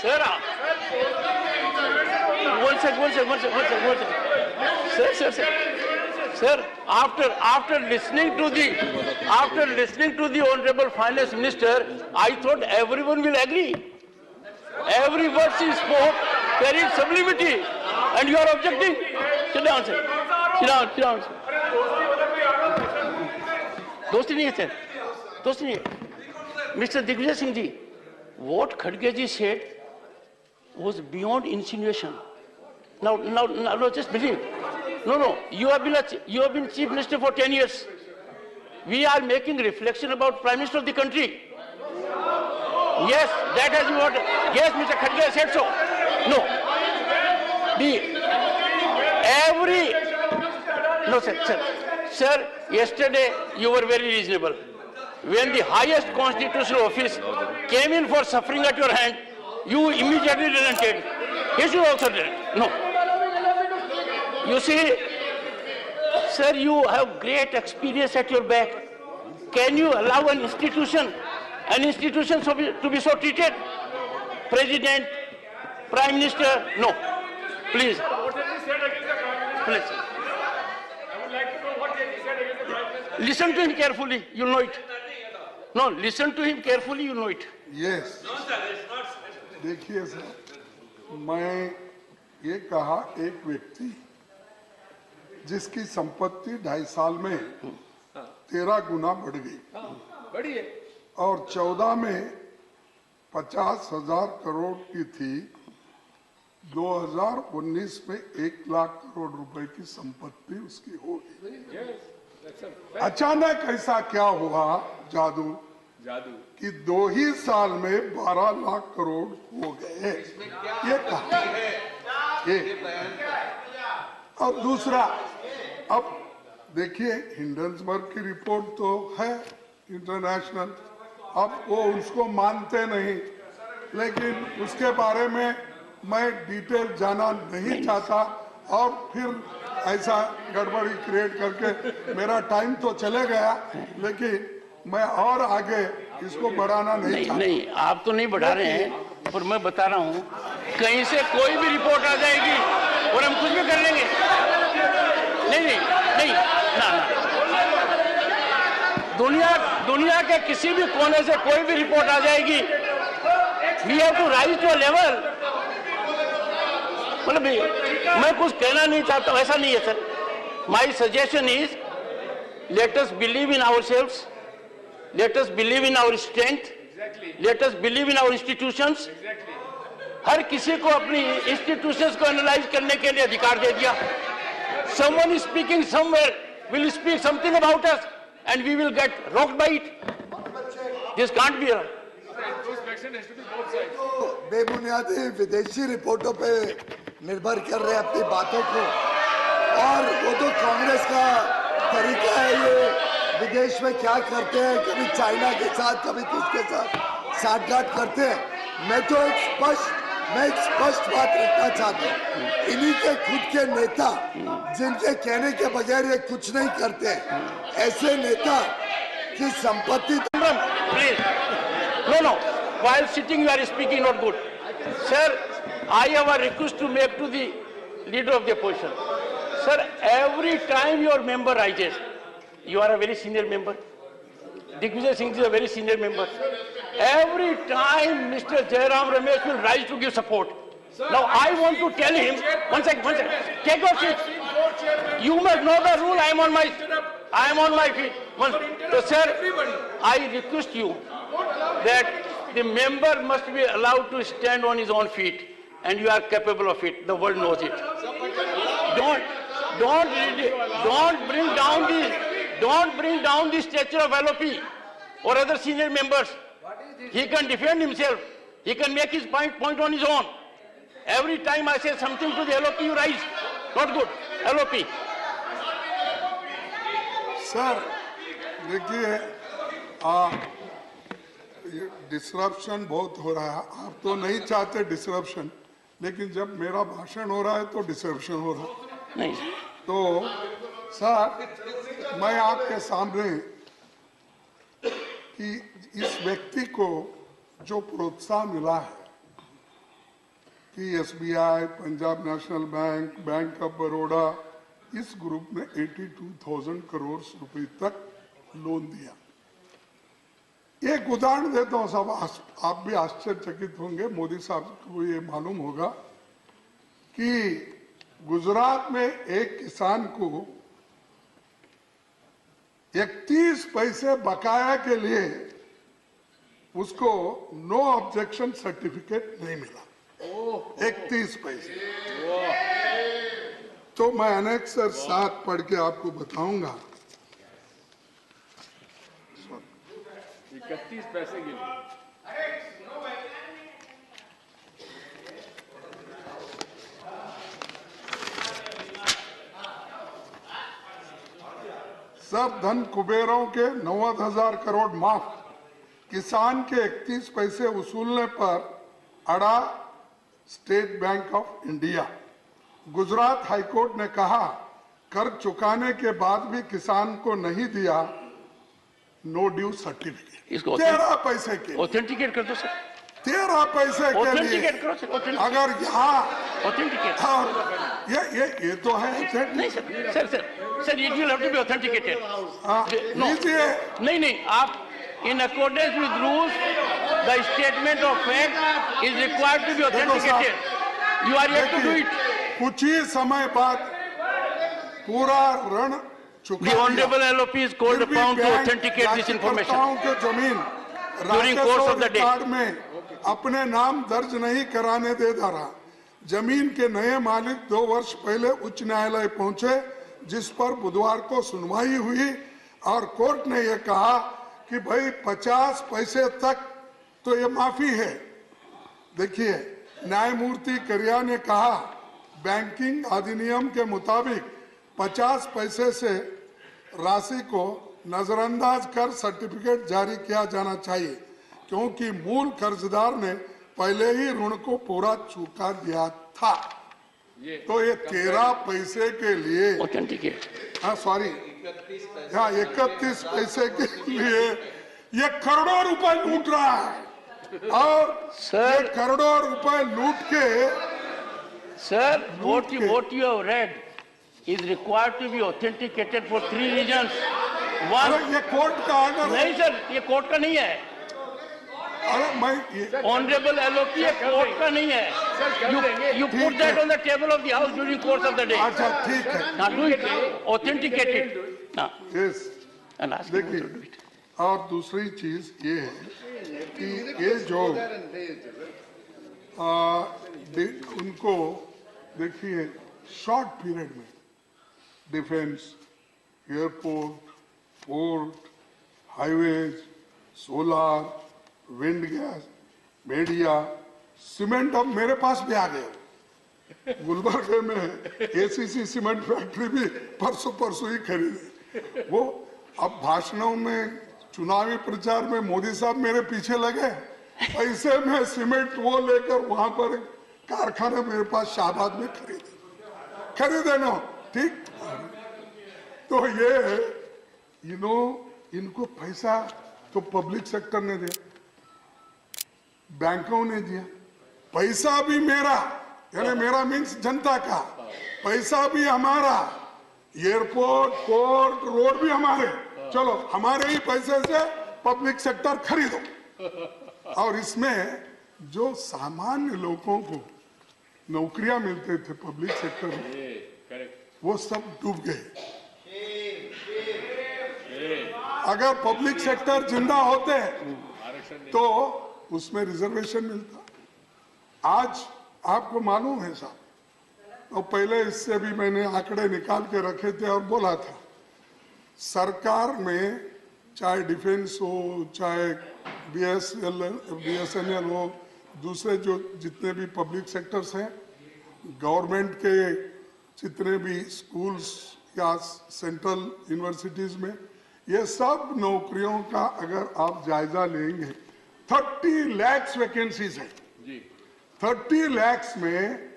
Sir. One second. Sir, after listening to the Honorable Finance Minister, I thought everyone will agree. Every word she spoke carried sublimity, and you are objecting. Sit down, sir. Sit down. दोस्ती नहीं है sir, दोस्ती नहीं है. Mr. Digvijay Singh ji, what Khadge ji said was beyond insinuation. Now, just believe. No. You have been Chief Minister for 10 years. We are making reflection about Prime Minister of the country. Yes, that has been what. Yes, Mr. Khadge said so. No. No, sir. Sir, yesterday you were very reasonable. When the highest constitutional office came in for suffering at your hand, you immediately relented. He should also relent. No. You see, sir, you have great experience at your back. Can you allow an institution to be so treated? President, Prime Minister, no. Please. What has he said against the Prime Minister? Please. I would like to know what has he said against the Prime Minister. Listen to him carefully, you'll know it. No, listen to him carefully, you'll know it. Yes देखिए sir, मैं ये कहा एक व्यक्ति जिसकी संपत्ति 2.5 साल में 13 गुना बढ़ गई और 14 में 50,000 करोड़ की थी, 2019 में 1 लाख करोड़ रुपए की संपत्ति उसकी हो गई. अचानक ऐसा क्या हुआ जादू कि 2 ही साल में 12 लाख करोड़ हो गए? ये कहा ये। और दूसरा, अब देखिए हिंडनबर्ग की रिपोर्ट तो है इंटरनेशनल, अब वो उसको मानते नहीं, लेकिन उसके बारे में मैं डिटेल जाना नहीं चाहता और फिर ऐसा गड़बड़ी क्रिएट करके मेरा टाइम तो चले गया, लेकिन मैं और आगे इसको बढ़ाना नहीं चाहता। नहीं, आप तो नहीं बढ़ा रहे हैं, पर मैं बता रहा हूँ कहीं से कोई भी रिपोर्ट आ जाएगी और हम कुछ भी कर लेंगे। नहीं, ना। दुनिया के किसी भी कोने से कोई भी रिपोर्ट आ जाएगी, we have to rise to a level. मतलब मैं कुछ कहना नहीं चाहता हूं, ऐसा नहीं है sir. My suggestion is let us believe in ourselves, let us believe in our strength, let us believe in our institutions. हर किसी को अपनी इंस्टीट्यूशंस को एनालाइज करने के लिए अधिकार दे दिया। Someone is speaking somewhere, will speak something about us and we will get rocked by it. This can't be right. बेबुनियादी विदेशी रिपोर्टों पे निर्भर कर रहे हैं अपनी बातों को, और वो तो कांग्रेस का तरीका है। ये विदेश में क्या करते हैं, कभी चाइना के साथ कभी किसके साथ साठगांठ करते हैं। मैं तो एक स्पष्ट बात रखना चाहता हूँ, इन्हीं के खुद के नेता जिनके कहने के बगैर ये कुछ नहीं करते, ऐसे नेता की संपत्ति। Please, no. While sitting, you are speaking not good, sir. I have a request to make to the leader of the opposition, sir. Every time your member rises, you are a very senior member. Digvijay Singh is a very senior member. Every time Mr. Jairam Ramesh will rise to give support. Now I want to tell him, one second, take your seat. You must know the rule. I am on my feet. So sir, I request you that the member must be allowed to stand on his own feet, and you are capable of it. The world knows it. Don't bring down the stature of LOP or other senior members. He can defend himself. He can make his point on his own. Every time I say something to the LOP, you rise. Not good. LOP. Sir देखिए, disruption बहुत हो रहा है। आप तो नहीं चाहते disruption, लेकिन जब मेरा भाषण हो रहा है तो डिसरप्शन हो रहा है। नहीं तो सर, मैं आपके सामने कि इस व्यक्ति को जो प्रोत्साहन मिला है कि SBI, Punjab national bank, bank of Baroda, इस ग्रुप ने 82,000 करोड़ रुपए तक लोन दिया। एक उदाहरण देता हूं, सब आप भी आश्चर्यचकित होंगे, मोदी साहब को ये मालूम होगा कि गुजरात में एक किसान को 31 पैसे बकाया के लिए उसको नो ऑब्जेक्शन सर्टिफिकेट नहीं मिला। 31 पैसे। तो मैं अनेक्सर 7 पढ़ के आपको बताऊंगा। 31 पैसे के लिए सब धन कुबेरों के 90,000 करोड़ माफ, किसान के 31 पैसे वसूलने पर अड़ा state bank of India. Gujarat high court ने कहा कर चुकाने के बाद भी किसान को नहीं दिया नो ड्यू सर्टिफिकेट। इसको 13 पैसे के ऑथेंटिकेट कर दो सर। 13 पैसे के लिए ऑथेंटिकेट करो सर। अगर यहाँ ऑथेंटिकेट। ये तो है नहीं sir, it will have to be authenticated. लीजिए। नहीं, आप in accordance with rules, the statement of fact is required to be authenticated. You are yet to do it. कुछ ही समय बाद पूरा ऋण चुका The honorable LOP is called upon to authenticate this information के जमीन during course of the day. Record में अपने नाम दर्ज नहीं कराने दे रहा। जमीन के नए मालिक 2 वर्ष पहले उच्च न्यायालय पहुंचे, जिस पर बुधवार को सुनवाई हुई और कोर्ट ने यह कहा कि भाई 50 पैसे तक तो ये माफी है। देखिए, न्यायमूर्ति करिया ने कहा बैंकिंग अधिनियम के मुताबिक 50 पैसे से राशि को नजरअंदाज कर सर्टिफिकेट जारी किया जाना चाहिए, क्योंकि मूल कर्जदार ने पहले ही ऋण को पूरा चुका दिया था। तो ये 13 पैसे के लिए ऑथेंटिकेट, हाँ सॉरी, हाँ 31 पैसे के लिए ये करोड़ों रुपए लूट रहा है। और सर, ये करोड़ों रुपए लूट के sir, what you have read is required to be authenticated for 3 reasons. One, अरे ये कोर्ट का ऑर्डर है। नहीं सर, ये कोर्ट का नहीं है। अरे मैं ऑनरेबल एलओपी ये कोर्ट का नहीं है। You put ठीक that है। on the table of the house during course of the day. अच्छा ठीक है, Now do it, authenticate it. Now, yes and ask him to do देखिए, it. और दूसरी चीज ये है कि ये जो उनको देखिए शॉर्ट पीरियड में defence, airport, port, highways, solar, wind gas, media, cement अब मेरे पास भी आ गए। गुलबर्गे में एसीसी सीमेंट फैक्ट्री भी परसों ही खरीदे। वो अब भाषणों में, चुनावी प्रचार में मोदी साहब मेरे पीछे लगे, ऐसे में सीमेंट वो लेकर वहां पर कारखाने मेरे पास शाहबाद में खरीदे ना, ठीक। तो ये है, इनको पैसा तो पब्लिक सेक्टर ने दिया, बैंकों ने दिया, पैसा भी मेरा, यानी मेरा मीन्स जनता का, पैसा भी हमारा, एयरपोर्ट, पोर्ट, रोड भी हमारे, चलो हमारे ही पैसे से पब्लिक सेक्टर खरीदो। और इसमें जो सामान्य लोगों को नौकरियां मिलते थे पब्लिक सेक्टर में, वो सब डूब गए। अगर पब्लिक सेक्टर जिंदा होते तो उसमें रिजर्वेशन मिलता। आज आपको मालूम है साहब, तो पहले इससे भी मैंने आंकड़े निकाल के रखे थे और बोला था, सरकार में चाहे डिफेंस हो, चाहे बीएसएनएल हो, दूसरे जो जितने भी पब्लिक सेक्टर्स हैं, गवर्नमेंट के जितने भी स्कूल्स या सेंट्रल यूनिवर्सिटीज में, ये सब नौकरियों का अगर आप जायजा लेंगे, 30 लाख वैकेंसीज है। 30 लाख में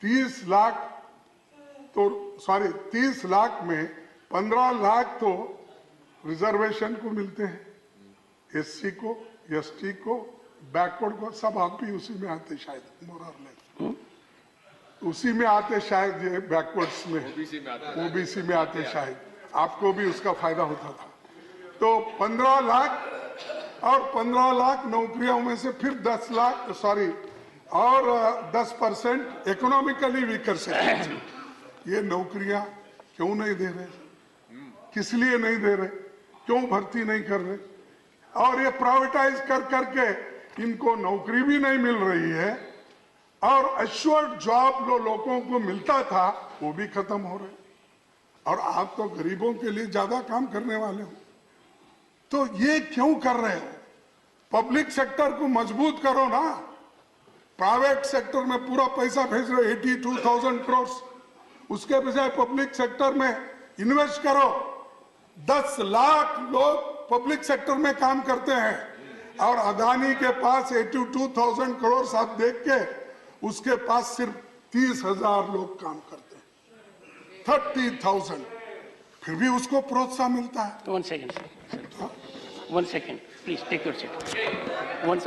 30 लाख में 15 लाख तो रिजर्वेशन को मिलते हैं, एससी को, एसटी को, बैकवर्ड को, सब आप भी उसी में आते शायद, मोरलेस उसी में आते शायद, ये बैकवर्ड्स में, ओबीसी में आते शायद, आपको भी उसका फायदा होता था। तो 15 लाख और 15 लाख नौकरियों में से फिर 10 लाख और 10% इकोनॉमिकली वीकर सेक्टर, ये नौकरियां क्यों नहीं दे रहे, किस लिए नहीं दे रहे, क्यों भर्ती नहीं कर रहे? और ये प्राइवेटाइज कर करके इनको नौकरी भी नहीं मिल रही है, और एश्योर्ड जॉब लोगों को मिलता था वो भी खत्म हो रहे। और आप तो गरीबों के लिए ज्यादा काम करने वाले हो, तो ये क्यों कर रहे हो? पब्लिक सेक्टर को मजबूत करो ना, प्राइवेट सेक्टर में पूरा पैसा भेज रहे 82,000 करोड़, उसके बजाय पब्लिक सेक्टर में इन्वेस्ट करो। 10 लाख लोग पब्लिक सेक्टर में काम करते हैं, और अदानी के पास 82,000 करोड़ आप देख के उसके पास सिर्फ 30,000 लोग काम करते हैं, 30,000, फिर भी उसको प्रोत्साहन मिलता है। One second, please take your seat. One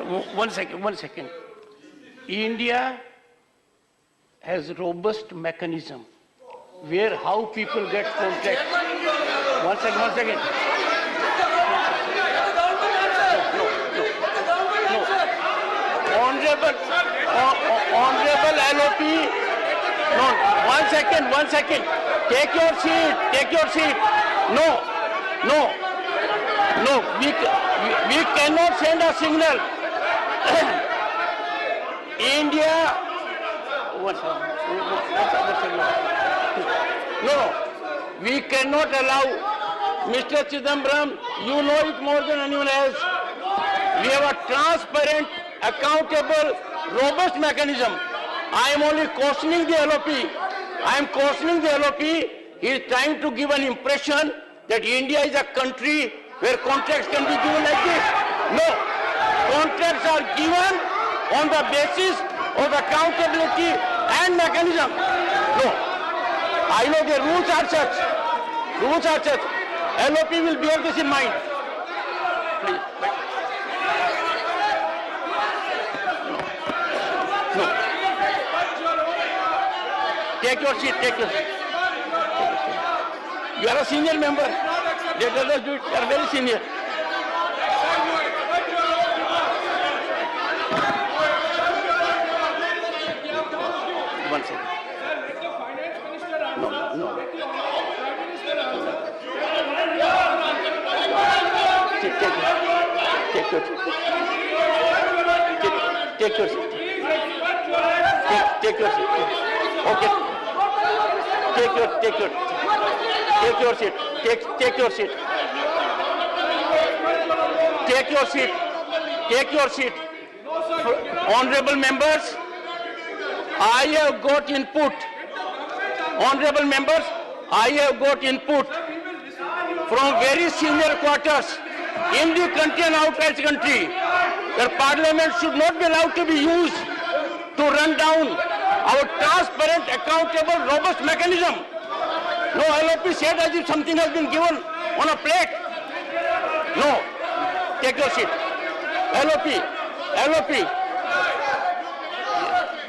second. India has robust mechanism where how people get contracts. One second. No. Honorable LOP. No. One second. Take your seat. No. We cannot send a signal. India. What's the signal? No, we cannot allow, Mr. Chidambaram, you know it more than anyone else. We have a transparent, accountable, robust mechanism. I am only cautioning the LOP. I am cautioning the LOP. He is trying to give an impression that India is a country where contracts can be given like this. No, contracts are given on the basis of accountability and mechanism. No, I know the rules are such. Rules are such. LOP will bear this in mind. Please. No. Take your seat, take your seat. You are a senior member. Let us do it. You are very senior. One second. No, no. Take your seat. Take your seat. Take your seat. Okay. Take your seat. Take your seat. Take your seat. Take your seat. Honorable members, I have got input. Honorable members, I have got input from very senior quarters in the country and outside the country that Parliament should not be allowed to be used to run down our transparent, accountable, robust mechanism. No, LOP said as if something has been given on a plate. No, take your seat. LOP.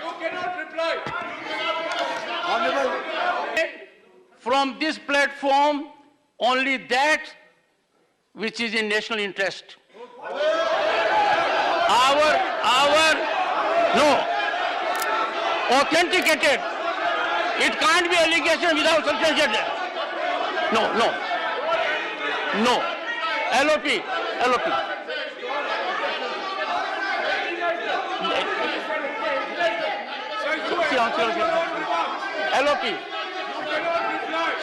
You cannot reply. Honorable, From this platform, only that which is in national interest. Authenticated. It can't be allegation without substantiation. No. LOP. LOP.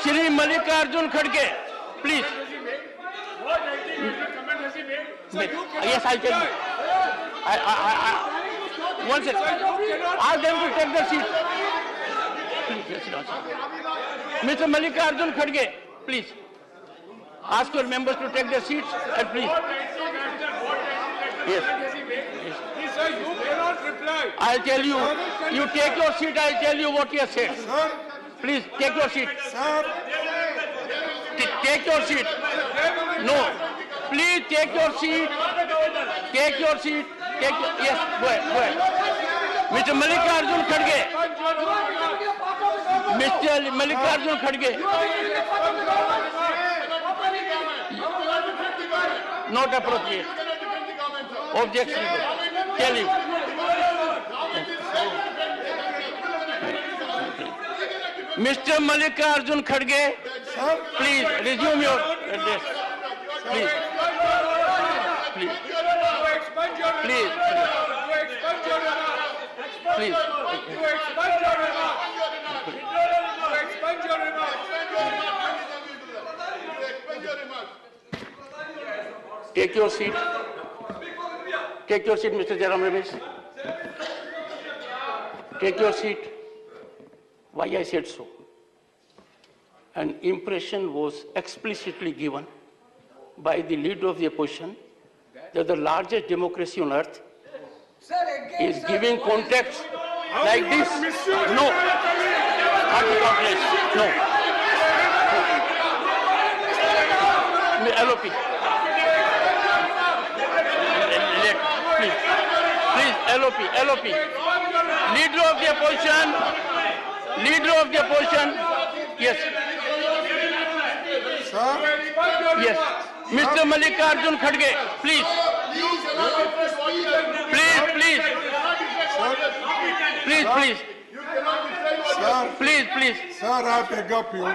Shri Mallikarjun Kharge, please. Yes, I tell you. One second. Ask them to take the seat. Please, sit down. Mr. Mallikarjun Kharge, please. Ask your members to take their seats and please. Yes. Sir, you cannot reply. I'll tell you. You take your seat, I'll tell you what he has said. Sir, Please, take your seat. sir, Take your seat. No. Please take your seat. Take your seat. Yes, go ahead. Mr. Mallikarjun Kharge. Mr. Mallikarjun Kharge. Not appropriate. Objection. Tell him. Mr. Mallikarjun Kharge, please resume your address. Please. Take your seat. Take your seat, Mr. Jairam Ramesh. Take your seat. Why I said so? An impression was explicitly given by the leader of the opposition that the largest democracy on earth is giving contracts like this. No. Not the contracts. No. LOP. Please, LOP. Leader of the opposition. Yes. sir, Yes. Mr. Mallikarjun Kharge, please. Please. sir, I beg of you.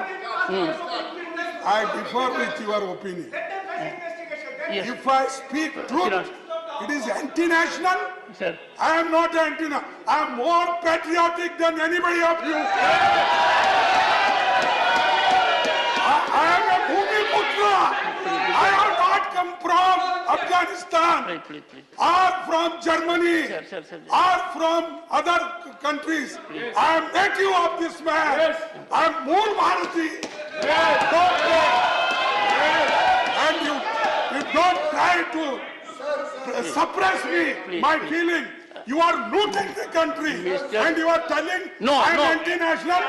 I differ with your opinion. Yes. If I speak truth, it is anti-national. Sir. I am not anti-national. I am more patriotic than anybody of you. I am a Bhumiputra. I have not come from Afghanistan Please. or from Germany Sir. or from other countries. I am native of this man. I am Mool Bharati. And you don't try to suppress me, my feeling. You are looting the country and you are telling No, I am no. anti-national.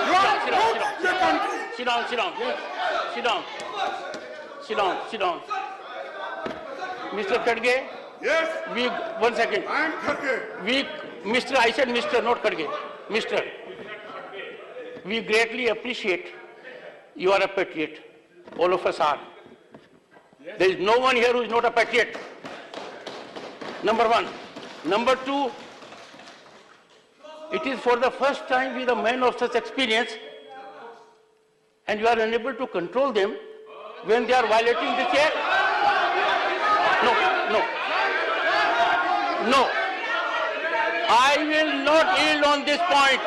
You are looting the country. Sit down. Mr. Khadge, Yes, one second. I am Kharge. Mr. I said Mr. not Khadge. Mr. We greatly appreciate you are a patriot. All of us are. There is no one here who is not a patriot. Number one. Number two, it is for the first time with a man of such experience, and you are unable to control them when they are violating the chair. No. I will not yield on this point.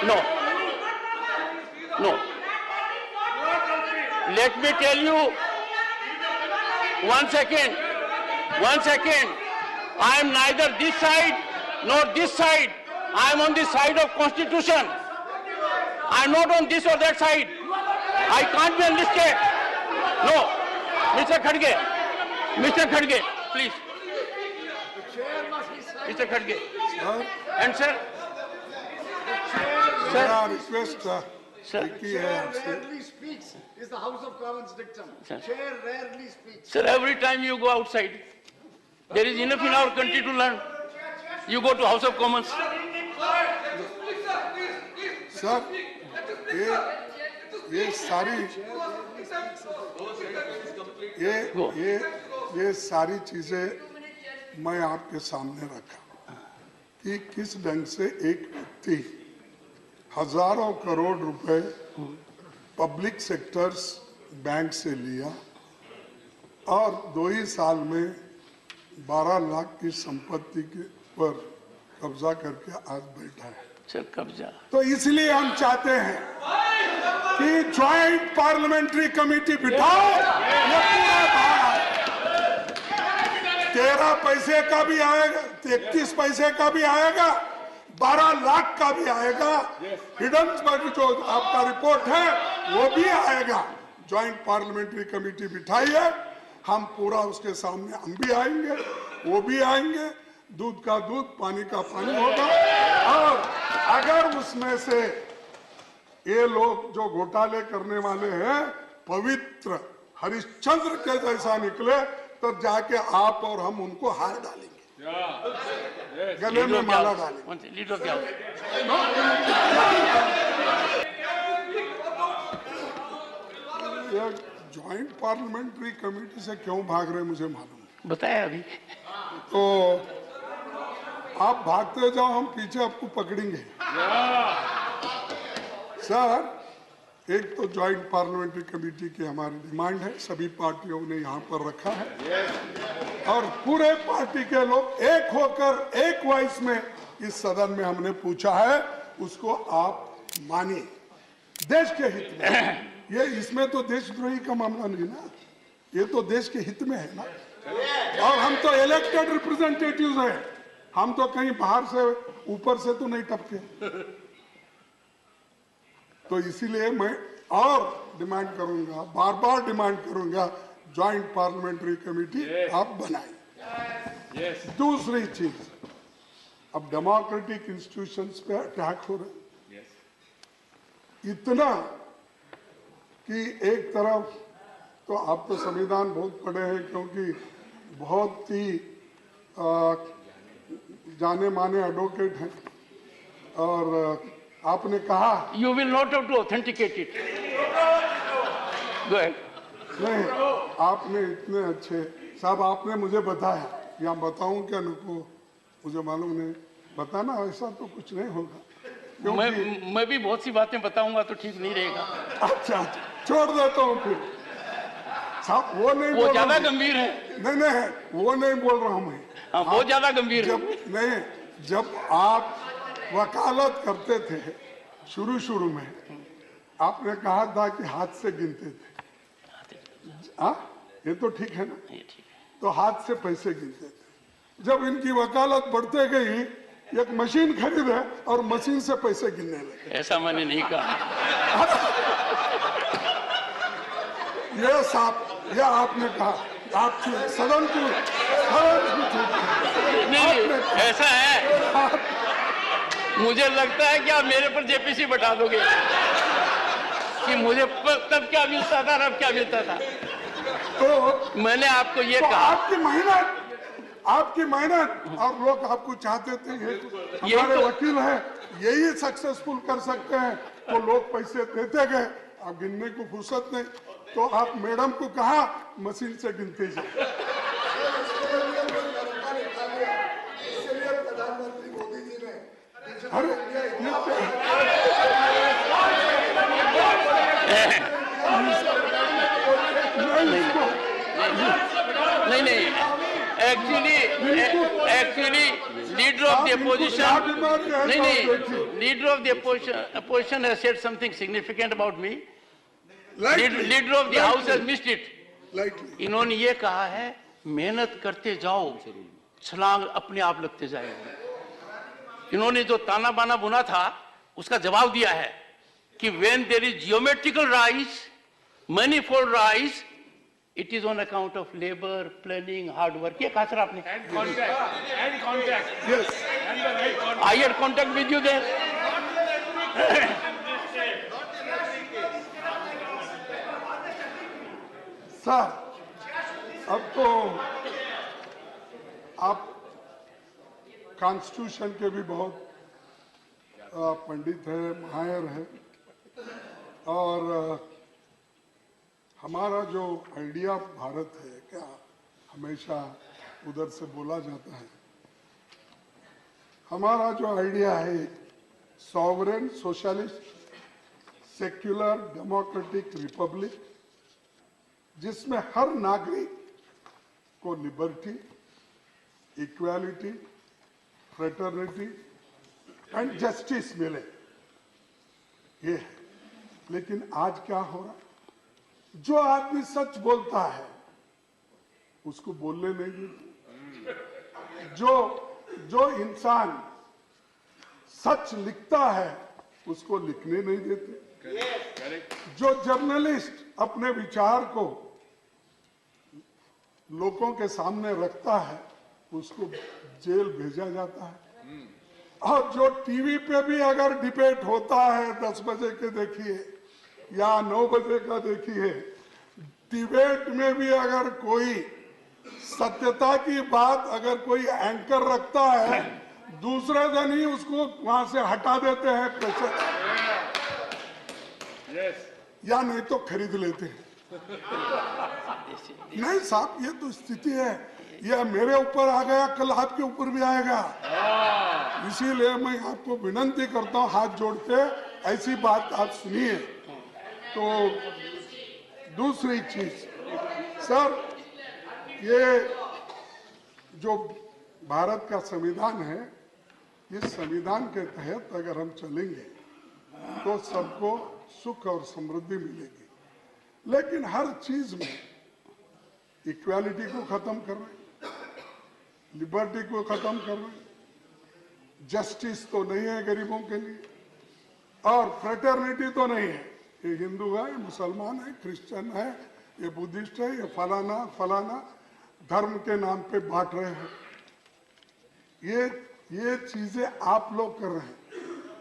No. Let me tell you, one second. I am neither this side nor this side. I am on the side of Constitution. I am not on this or that side. I can't be enlisted. No. Mr. Khadge, please. Mr. Khadge. And sir? मेरा request Sir. की है आपसे. Rarely speaks is the House of Commons dictum. Sir. Chair rarely speaks. Sir, every time you go outside, there is enough in our country to learn. You go to House of Commons. Sir ये सारी ये सारी चीजें मैं आपके सामने रखा कि किस ढंग से एक व्यक्ति हजारों करोड़ रुपए पब्लिक सेक्टर्स बैंक से लिया और 2 ही साल में 12 लाख की संपत्ति के पर कब्जा करके आज बैठा है. सर, कब्जा. तो इसलिए हम चाहते हैं कि ज्वाइंट पार्लियामेंट्री कमेटी बिठाओ. ये पूरा भारत 13 पैसे का भी आएगा, 31 पैसे का भी आएगा, 12 लाख का भी आएगा. हिडन जो आपका रिपोर्ट है वो भी आएगा. ज्वाइंट पार्लियामेंट्री कमेटी बिठाइए, हम पूरा उसके सामने हम भी आएंगे, वो भी आएंगे. दूध का दूध, पानी का पानी होगा. और अगर उसमें से ये लोग जो घोटाले करने वाले हैं पवित्र हरिश्चंद्र के जैसा निकले तो जाके आप और हम उनको हार डालेंगे, गले में माला डालेंगे. लीडर क्या? ये ज्वाइंट पार्लियामेंट्री कमेटी से क्यों भाग रहे मुझे मालूम है. बताया अभी. तो आप भागते जाओ, हम पीछे आपको पकड़ेंगे. सर, एक तो ज्वाइंट पार्लियामेंट्री कमेटी की हमारी डिमांड है, सभी पार्टियों ने यहाँ पर रखा है और पूरे पार्टी के लोग एक होकर एक वॉइस में इस सदन में हमने पूछा है, उसको आप मानिए देश के हित में. ये इसमें तो देशद्रोही का मामला नहीं ना, ये तो देश के हित में है ना. और हम तो इलेक्टेड रिप्रेजेंटेटिव्स हैं, हम तो कहीं बाहर से ऊपर से तो नहीं टपके. तो इसीलिए मैं और डिमांड करूंगा, बार बार डिमांड करूंगा, ज्वाइंट पार्लियामेंट्री कमेटी आप बनाइए. दूसरी चीज, अब डेमोक्रेटिक इंस्टीट्यूशंस पे अटैक हो रहा है इतना कि एक तरफ तो आप तो संविधान बहुत पढ़े हैं क्योंकि बहुत ही जाने माने एडवोकेट हैं और आपने कहा You will not have to authenticate it. Go ahead. नहीं, आपने इतने अच्छे साहब आपने मुझे बताया, या बताऊं क्या नुको मुझे मालूम नहीं, बताना ऐसा तो कुछ नहीं होगा क्योंकि मैं भी बहुत सी बातें बताऊंगा तो ठीक नहीं रहेगा. अच्छा छोड़ देता हूँ फिर साहब. वो नहीं वो बोल ज्यादा रहा हूं. गंभीर है. नहीं वो नहीं बोल रहा हूँ मैं. हाँ, बहुत ज्यादा गंभीर है. जब नहीं, जब आप वकालत करते थे शुरू में, आपने कहा था कि हाथ से गिनते थे। हाँ, ये तो ठीक है ना? तो हाथ से पैसे गिनते थे। जब इनकी वकालत बढ़ते गई, एक मशीन खरीदे और मशीन से पैसे गिनने लगे। ऐसा मैंने नहीं कहा। ये साहब, ये आपने कहा, आप सदन को नहीं, ऐसा है। मुझे लगता है कि आप मेरे पर जेपीसी बैठा दोगे कि मुझे तब क्या मिलता था और अब क्या मिलता था। तो मैंने आपको ये तो कहा, आपकी मेहनत और लोग आपको चाहते थे, ये हमारे तो, वकील हैं, यही सक्सेसफुल कर सकते हैं, तो लोग पैसे देते गए। अब गिनने को फुर्सत नहीं, तो आप मैडम को कहा मशीन से गिनते जाए। प्रधानमंत्री मोदी जी ने अरे नहीं, actually leader of the opposition, नहीं, leader of the opposition has said something significant about me. Leader of the house has missed it. इन्होंने ये कहा है, मेहनत करते जाओ, छलांग अपने आप लगते जाएगी। इन्होंने जो ताना बाना बुना था, उसका जवाब दिया है कि when there is geometrical rise, manifold rise, it is on account of labor, planning, hard work. ये कहा सर आपने? And contact. Yes. And the right contact. I had contact with you there. Sir, अब तो आप constitution के भी बहुत पंडित है, माहिर है, और हमारा जो आइडिया भारत है, क्या हमेशा उधर से बोला जाता है, हमारा जो आइडिया है sovereign socialist secular democratic Republic, जिसमें हर नागरिक को liberty, equality, fraternity and justice मिले, ये है। लेकिन आज क्या हो रहा, जो आदमी सच बोलता है उसको बोलने नहीं देते, जो इंसान सच लिखता है उसको लिखने नहीं देते, जो जर्नलिस्ट अपने विचार को लोगों के सामने रखता है उसको जेल भेजा जाता है, और जो टीवी पे भी अगर डिबेट होता है 10 बजे के देखिए या 9 बजे का देखिए, डिबेट में भी अगर कोई सत्यता की बात अगर कोई एंकर रखता है, दूसरे दिन ही उसको वहां से हटा देते हैं प्रेशर, या नहीं तो खरीद लेते हैं। नहीं साहब, ये तो स्थिति है, ये मेरे ऊपर आ गया, कल आपके ऊपर भी आएगा। इसीलिए मैं आपको विनती करता हूं हाथ जोड़ के, ऐसी बात आप सुनिए। तो दूसरी चीज सर, ये जो भारत का संविधान है, इस संविधान के तहत अगर हम चलेंगे तो सबको सुख और समृद्धि मिलेगी, लेकिन हर चीज में इक्वालिटी को खत्म कर रहे, लिबर्टी को खत्म कर रहे, जस्टिस तो नहीं है गरीबों के लिए, और फ्रेटर्निटी तो नहीं है। ये हिंदू है, ये मुसलमान है, क्रिश्चियन है, ये बुद्धिस्ट है, ये फलाना फलाना धर्म के नाम पे बांट रहे हैं। ये चीजें आप लोग कर रहे हैं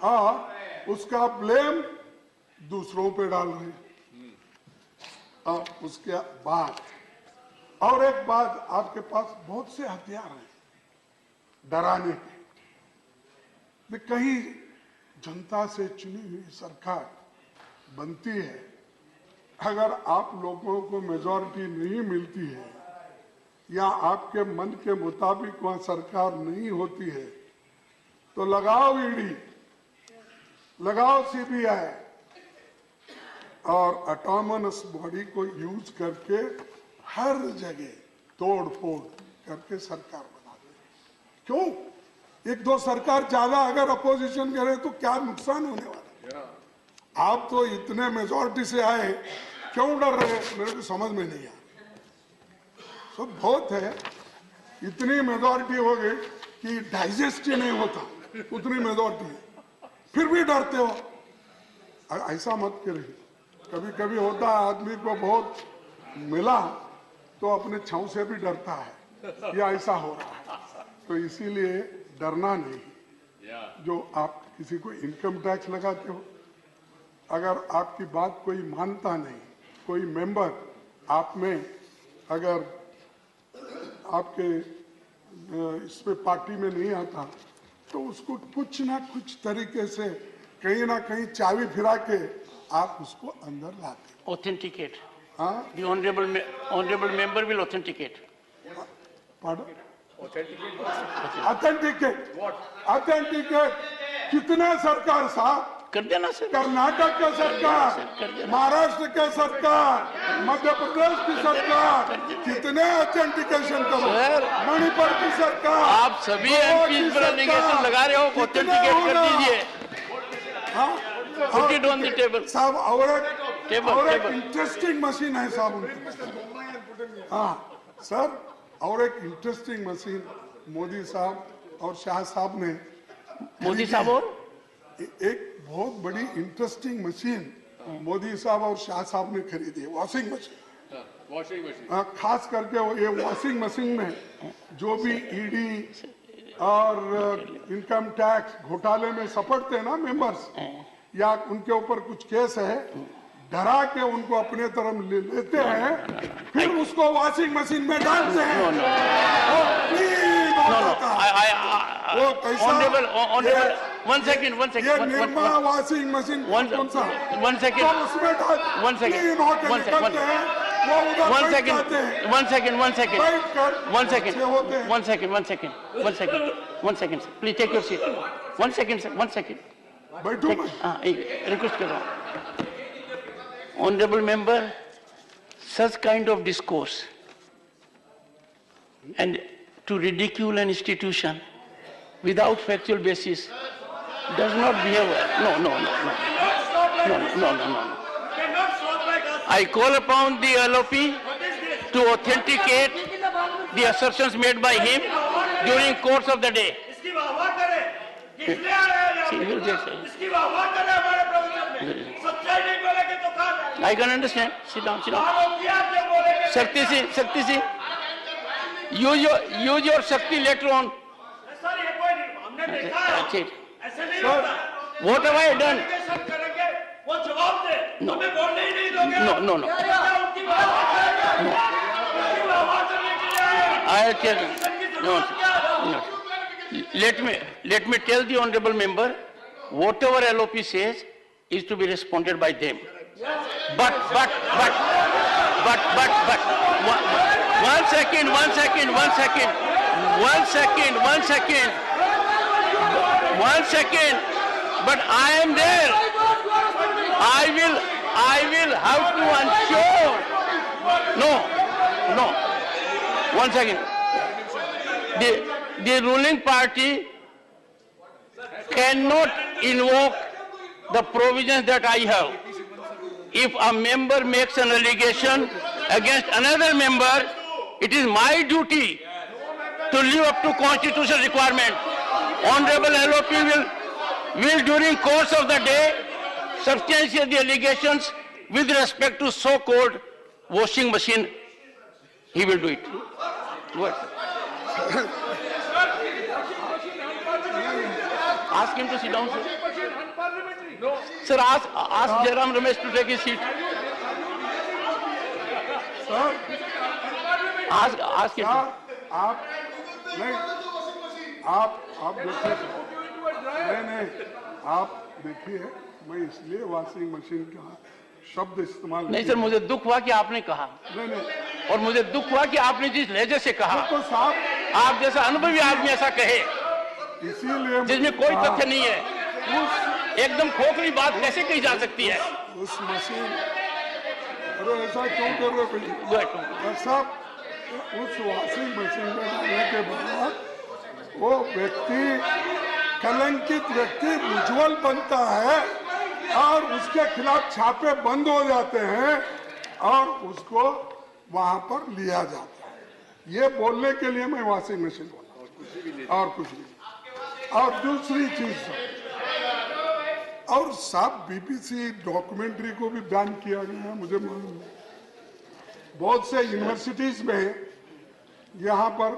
और उसका ब्लेम दूसरों पे डाल रहे हैं। और उसके बाद और एक बात, आपके पास बहुत से हथियार हैं डराने के। कहीं जनता से चुनी हुई सरकार बनती है, अगर आप लोगों को मेजॉरिटी नहीं मिलती है या आपके मन के मुताबिक वहां सरकार नहीं होती है, तो लगाओ ईडी, लगाओ सीबीआई और ऑटोनमस बॉडी को यूज करके हर जगह तोड़ फोड़ करके सरकार बना दे। क्यों? एक दो सरकार ज्यादा अगर अपोजिशन करे तो क्या नुकसान होने वाला। आप तो इतने मेजॉरिटी से आए, क्यों डर रहे हैं? मेरे को समझ में नहीं आया। सब बहुत है, इतनी मेजॉरिटी हो गई कि डाइजेस्ट ही नहीं होता, उतनी मेजॉरिटी, फिर भी डरते हो। ऐसा मत करिए। कभी कभी होता है आदमी को बहुत मिला तो अपने छांव से भी डरता है, या ऐसा हो रहा है। तो इसीलिए डरना नहीं। जो आप किसी को इनकम टैक्स लगाते हो, अगर आपकी बात कोई मानता नहीं, कोई मेंबर आप में अगर आपके इसमें पार्टी में नहीं आता, तो उसको कुछ ना कुछ तरीके से कहीं ना कहीं चाबी फिरा के आप उसको अंदर लाते। Authenticate. हाँ, The honorable member will authenticate. pardon? Authenticate कितने सरकार साहब? कर देना सर। कर्नाटक के सरकार, महाराष्ट्र के सरकार, मध्य प्रदेश की सरकार, कितने ऑथेंटिकेशन करो। सर, मणिपुर की सरकार, आप सभी एमपी पर एलिगेशन लगा रहे हो, ऑथेंटिकेट कर दीजिए। Put it on the table. साहब और एक Table. इंटरेस्टिंग मशीन है साहब उनकी। हाँ सर, और एक इंटरेस्टिंग मशीन मोदी साहब और शाह साहब ने, मोदी साहब और एक बहुत बड़ी इंटरेस्टिंग मशीन मोदी साहब और शाह साहब ने खरीदी है, वॉशिंग मशीन। Washing machine. खास करके ये वॉशिंग मशीन में जो भी ईडी और इनकम टैक्स घोटाले में सपटते हैं ना मेंबर्स, या उनके ऊपर कुछ केस है, डरा के उनको अपने तरफ लेते हैं, फिर उसको वॉशिंग मशीन में डालते हैं। वो clean हो जाता है। वो कैसा? honorable, one second. ये निर्मा वॉशिंग मशीन कौन सा? One second. तो उसमें डाल, One second. clean होके One second. निकलते हैं, वो उधर One बैठ second. जाते हैं। One second. बैठ कर One second. अच्छे होते हैं। One second. One second, sir. Please take your seat. One second, sir. One second. बैठो मैं। Request कर रहा हूँ. Honorable member, such kind of discourse and to ridicule an institution without factual basis does not behave. No. I call upon the LOP to authenticate the assertions made by him during course of the day. इसकी वाह करे, किसने आया यहाँ पे? इसकी वाह करे हमारे प्रवचन में। सच्चाई नहीं बोलेंगे तो कहाँ? I can understand. Sit down. आप क्या क्या बोलेंगे? Shakti ji, use your Shakti later on. Sir ये कोई नहीं, हमने देखा है। Achha. ऐसे नहीं होता। What have I done? सब करेंगे, वो जवाब दे। No. हमें बोलने ही नहीं दोगे। No. क्या उनकी वाह करेंगे? उनकी वाह करने के लिए आए। I tell you. No. Let me tell the honorable member, whatever LOP says is to be responded by them. But. One second. But I am there. I will have to ensure. No. 1 second. The ruling party cannot invoke the provisions that I have. If a member makes an allegation against another member, it is my duty to live up to constitutional requirement. Honorable LOP will during course of the day substantiate the allegations with respect to so-called washing machine. He will do it. What? Ask him to sit down, sir. No. Sir, ask Jairam Ramesh to take his seat. Ask him. आप नहीं, आप देखिए, नहीं, आप देखिए, मैं इसलिए washing machine का शब्द इस्तेमाल नहीं सर, मुझे दुख हुआ कि आपने कहा, नहीं, और मुझे दुख हुआ कि आपने जिस लहजे से कहा, तो साहब आप जैसा अनुभवी आदमी ऐसा कहे इसीलिए जिसमें कोई तथ्य नहीं है, एकदम खोखली बात कैसे कही जा सकती है? उस मशीन, अरे ऐसा क्यों कर रहे भैया साहब? उस वॉशिंग मशीन में डालने के बाद वो व्यक्ति कलंकित व्यक्ति उज्जवल बनता है और उसके खिलाफ छापे बंद हो जाते हैं और उसको वहां पर लिया जाता है। ये बोलने के लिए मैं वॉशिंग मशीन बोला और कुछ नहीं। और दूसरी चीज, और सब बीबीसी डॉक्यूमेंट्री को भी बैन किया गया है, मुझे मालूम है। बहुत से यूनिवर्सिटीज में यहाँ पर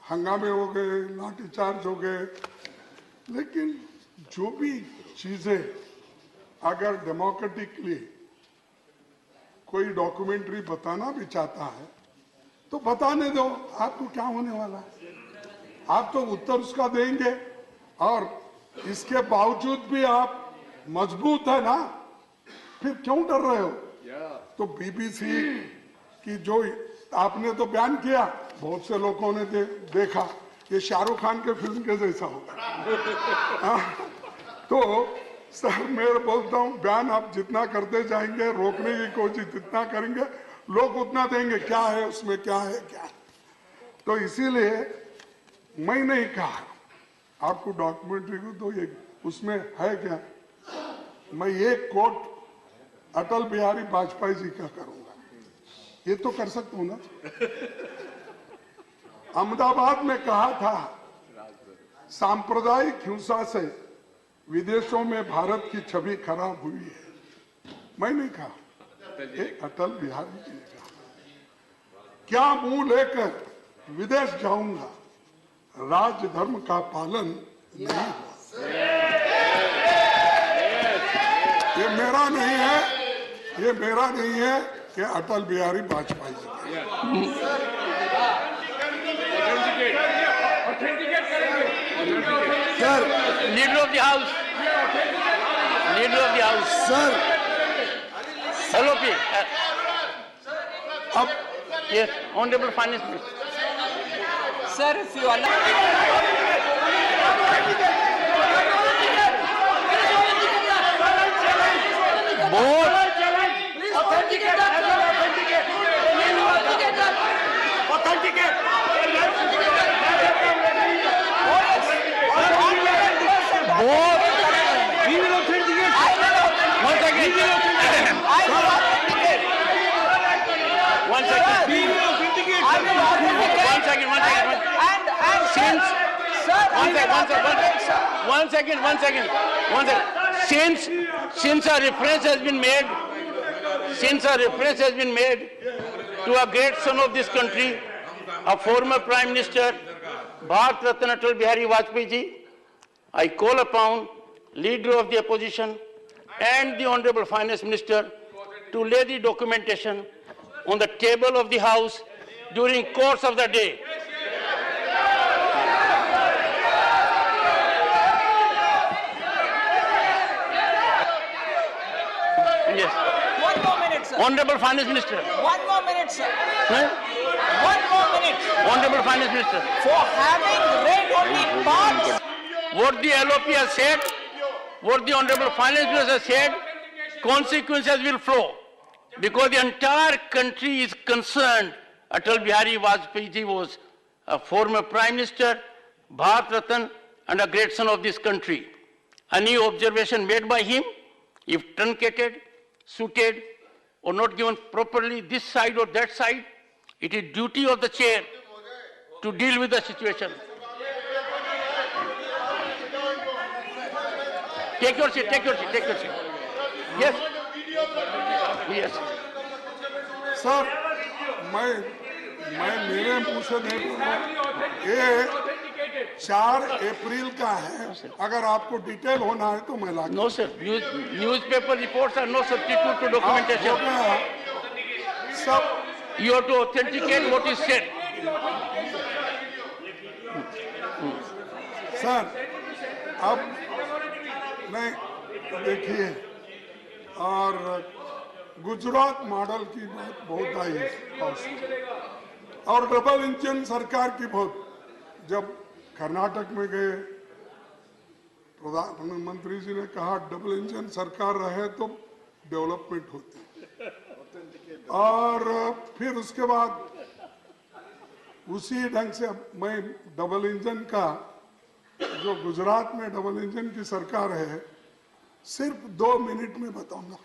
हंगामे हो गए, लाठीचार्ज हो गए, लेकिन जो भी चीजें अगर डेमोक्रेटिकली कोई डॉक्यूमेंट्री बताना भी चाहता है तो बताने दो, आपको क्या होने वाला है? आप तो उत्तर उसका देंगे और इसके बावजूद भी आप मजबूत है ना, फिर क्यों डर रहे हो? तो बीबीसी की जो आपने तो बयान किया, बहुत से लोगों ने देखा ये शाहरुख खान के फिल्म के जैसा होगा। तो सर मैं बोलता हूँ बयान आप जितना करते जाएंगे, रोकने की कोशिश जितना करेंगे, लोग उतना देंगे क्या है उसमें, क्या है क्या है। तो इसीलिए मैं नहीं कहा आपको डॉक्यूमेंट्री को तो ये उसमें है क्या, मैं एक कोट अटल बिहारी वाजपेयी जी का करूंगा, ये तो कर सकता हूं ना। अहमदाबाद में कहा था सांप्रदायिक हिंसा से विदेशों में भारत की छवि खराब हुई है, मैं नहीं कहा, अटल बिहारी जी ने कहा। क्या मुंह लेकर विदेश जाऊंगा, राजधर्म का पालन नहीं हुआ। ये मेरा नहीं है, ये मेरा नहीं है, ये Atal Bihari Vajpayee ji. Sir, Leader of the House. Leader of the House. sir, LOP. अब Yes, Honorable Finance Minister. Sir, if you allow. Board. Board. We will authenticate. One second. One second. We will authenticate. One second. Since a reference has been made to a great son of this country, a former Prime Minister, Bharat Ratna Atal Bihari Vajpayee ji, I call upon Leader of the Opposition and the Honorable Finance Minister to lay the documentation on the table of the House during course of the day. Yes. One more minute, sir. Honorable Finance Minister. One more minute, sir. Huh? One more minute. Honorable Finance Minister. For having read only parts. What the LOP has said, what the Honorable Finance Minister has said, consequences will flow. Because the entire country is concerned. Atal Bihari Vajpayee ji was a former Prime Minister, Bharat Ratna, and a great son of this country. Any observation made by him, if truncated, suited, or not given properly this side or that side, it is duty of the chair to deal with the situation. Take your seat. Yes. Yes. Sir मैं मेरे मुंह से नहीं बोला, ये 4 अप्रैल का है, अगर आपको डिटेल होना है तो मैं ला No, sir. Newspaper reports are no substitute to documentation. सब You have to authenticate what is said. Sir अब नहीं देखिए, और गुजरात मॉडल की बात बहुत आई है और डबल इंजन सरकार की बहुत, जब कर्नाटक में गए प्रधानमंत्री जी ने कहा डबल इंजन सरकार रहे तो डेवलपमेंट होती, और फिर उसके बाद उसी ढंग से मैं डबल इंजन का जो गुजरात में डबल इंजन की सरकार है, सिर्फ 2 मिनट में बताऊंगा।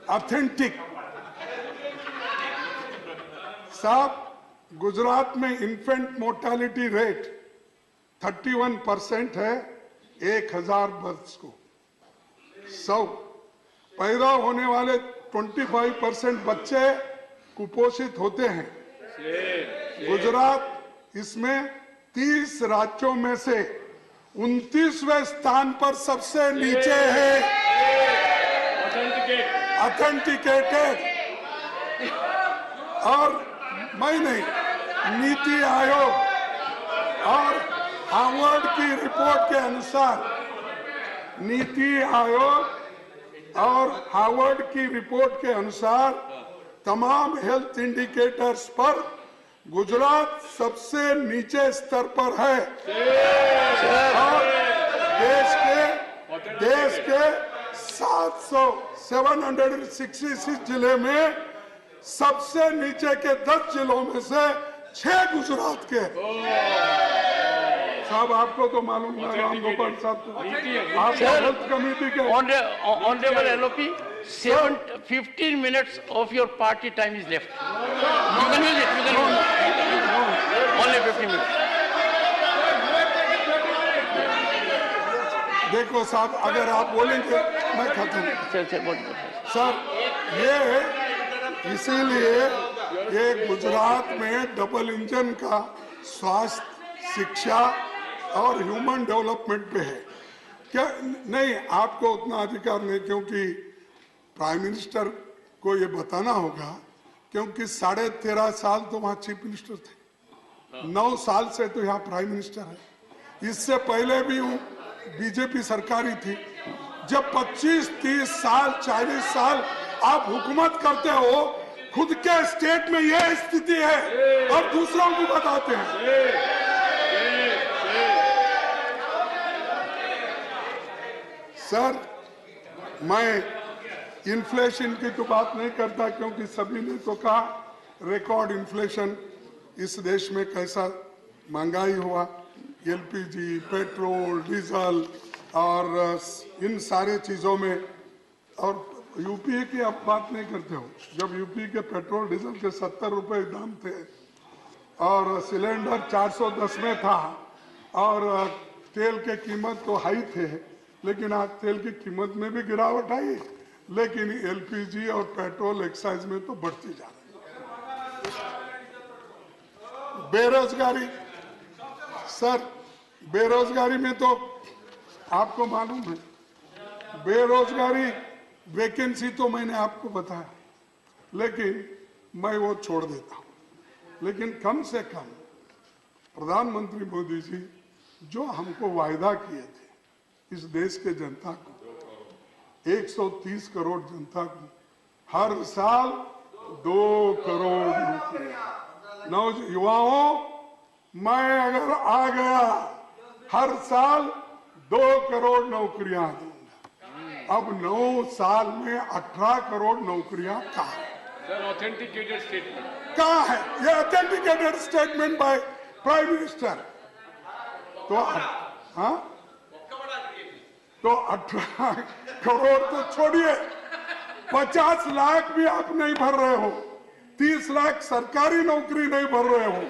ऑथेंटिक साहब, गुजरात में इन्फेंट मोर्टालिटी रेट 31% है 1000 बर्थ को। 100 पैदा होने वाले 25% बच्चे कुपोषित होते हैं। गुजरात इसमें 30 राज्यों में से 29वें स्थान पर सबसे नीचे है। ऑथेंटिकेटेड। और मैं नहीं, नीति आयोग और हार्वर्ड की रिपोर्ट के अनुसार, नीति आयोग और हार्वर्ड की रिपोर्ट के अनुसार तमाम हेल्थ इंडिकेटर्स पर गुजरात सबसे नीचे स्तर पर है। और देश के 766 जिले में सबसे नीचे के 10 जिलों में से 6 गुजरात के। साहब आपको तो मालूम है, राम गोपाल साहब तो आप हेल्थ कमेटी के। Honourable LOP, 15 minutes of your party time is left. You can use it. You can use it. Only 15 minutes. देखो साहब, अगर आप बोलेंगे मैं खत्म। सर, ये इसीलिए ये गुजरात में डबल इंजन का स्वास्थ्य, शिक्षा और ह्यूमन डेवलपमेंट पे है क्या? नहीं, आपको उतना अधिकार नहीं, क्योंकि प्राइम मिनिस्टर को ये बताना होगा, क्योंकि 13.5 साल तो वहां चीफ मिनिस्टर थे, 9 साल से तो यहाँ प्राइम मिनिस्टर है। इससे पहले भी बीजेपी सरकार ही थी। जब 25, 30 साल, 40 साल आप हुकूमत करते हो, खुद के स्टेट में यह स्थिति है और दूसरों को बताते हैं। सर, मैं इन्फ्लेशन की तो बात नहीं करता, क्योंकि सभी ने तो कहा रिकॉर्ड इन्फ्लेशन इस देश में कैसा महंगाई हुआ, एलपीजी, पेट्रोल, डीजल और इन सारे चीजों में। और यूपी की आप बात नहीं करते हो, जब यूपी के पेट्रोल डीजल के 70 रुपए दाम थे और सिलेंडर 410 में था और तेल के कीमत तो हाई थे, लेकिन आज तेल की कीमत में भी गिरावट आई, लेकिन एलपीजी और पेट्रोल एक्साइज में तो बढ़ती जा रही है। बेरोजगारी, सर बेरोजगारी में तो आपको मालूम है, बेरोजगारी वैकेंसी तो मैंने आपको बताया, लेकिन मैं वो छोड़ देता हूं। लेकिन कम से कम प्रधानमंत्री मोदी जी जो हमको वायदा किए थे, इस देश के जनता को, 130 करोड़ जनता को हर साल 2 करोड़ रुपया। युवाओं, मैं अगर आ गया हर साल 2 करोड़ नौकरियां दूंगा। अब 9 साल में 18 करोड़ नौकरियां कहाँ है? ऑथेंटिकेटेड स्टेटमेंट कहाँ है? ये authenticated statement by prime minister. तो हाँ, तो 18 करोड़ तो छोड़िए, 50 लाख भी आप नहीं भर रहे हो, 30 लाख सरकारी नौकरी नहीं भर रहे हो,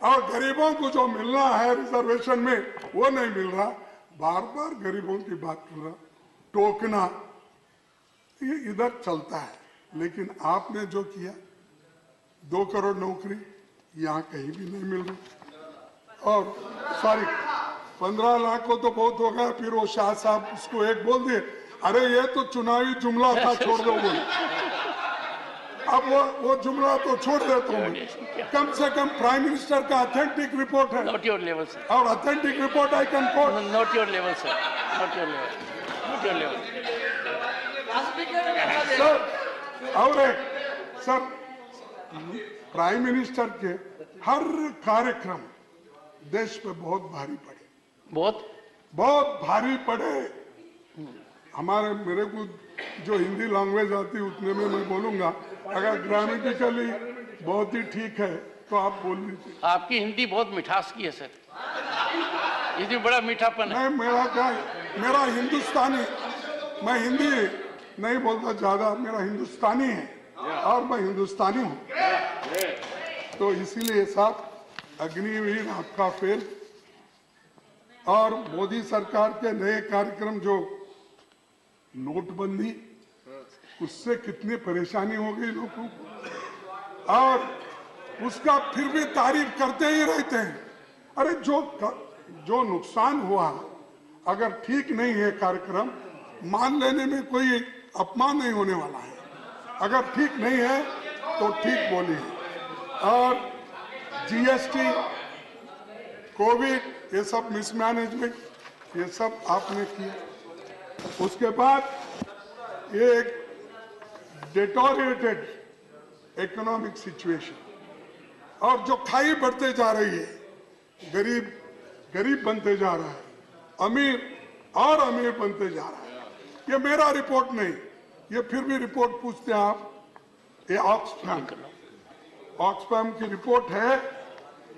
और गरीबों को जो मिलना है रिजर्वेशन में वो नहीं मिल रहा। बार बार गरीबों की बात कर रहा, टोकना, ये इधर चलता है। लेकिन आपने जो किया, 2 करोड़ नौकरी यहाँ कहीं भी नहीं मिल रही। और सॉरी, 15 लाख को तो बहुत हो गया, फिर वो शाह साहब उसको एक बोल दिए, अरे ये तो चुनावी जुमला था, छोड़ दो बोले। अब वो जुमला तो छोड़ देता हूँ। कम से कम प्राइम मिनिस्टर का ऑथेंटिक रिपोर्ट है। Not your level, sir. और authentic report I can coat. Not your level, sir. Not your level. Not your level. Sir, और एक सर, प्राइम मिनिस्टर के हर कार्यक्रम देश पे बहुत भारी पड़े, बहुत भारी पड़े। हमारे, मेरे को जो हिंदी लैंग्वेज आती है उतने में मैं बोलूंगा, अगर ग्रामेटिकली बहुत ही ठीक है तो आप बोल लीजिए। आपकी हिंदी बहुत मिठास की है सर। इसमें बड़ा मीठापन है। नहीं, मेरा क्या है, मेरा हिंदुस्तानी, मैं हिंदी नहीं बोलता ज्यादा, मेरा हिंदुस्तानी है और मैं हिंदुस्तानी हूँ, तो इसीलिए साहब अग्निवीर आपका फेल। और मोदी सरकार के नए कार्यक्रम जो नोटबंदी, उससे कितनी परेशानी हो गई लोगों को, और उसका फिर भी तारीफ करते ही रहते हैं। अरे जो नुकसान हुआ, अगर ठीक नहीं है कार्यक्रम, मान लेने में कोई अपमान नहीं होने वाला है। अगर ठीक नहीं है तो ठीक बोलिए। और जीएसटी, कोविड, ये सब मिसमैनेजमेंट, ये सब आपने किया। उसके बाद ये एक डिटोरिएटेड इकोनॉमिक सिचुएशन, और जो खाई बढ़ते जा रही है, गरीब गरीब बनते जा रहा है, अमीर और अमीर बनते जा रहा है। ये मेरा रिपोर्ट नहीं, ये फिर भी रिपोर्ट पूछते हैं आप, ये ऑक्सफैम की रिपोर्ट है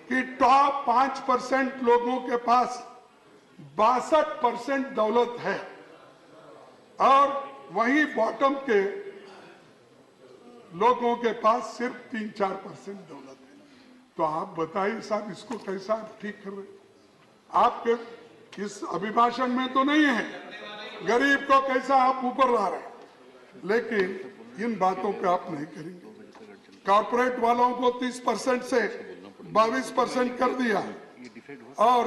कि टॉप 5% लोगों के पास 62% दौलत है, और वहीं बॉटम के लोगों के पास सिर्फ 3-4% दौलत है। तो आप बताइए साहब, इसको कैसा ठीक कर रहे? आपके इस अभिभाषण में तो नहीं है, गरीब को कैसा आप ऊपर ला रहे हैं, लेकिन इन बातों पे आप नहीं करेंगे। कॉर्पोरेट वालों को 30% से 22% कर दिया, और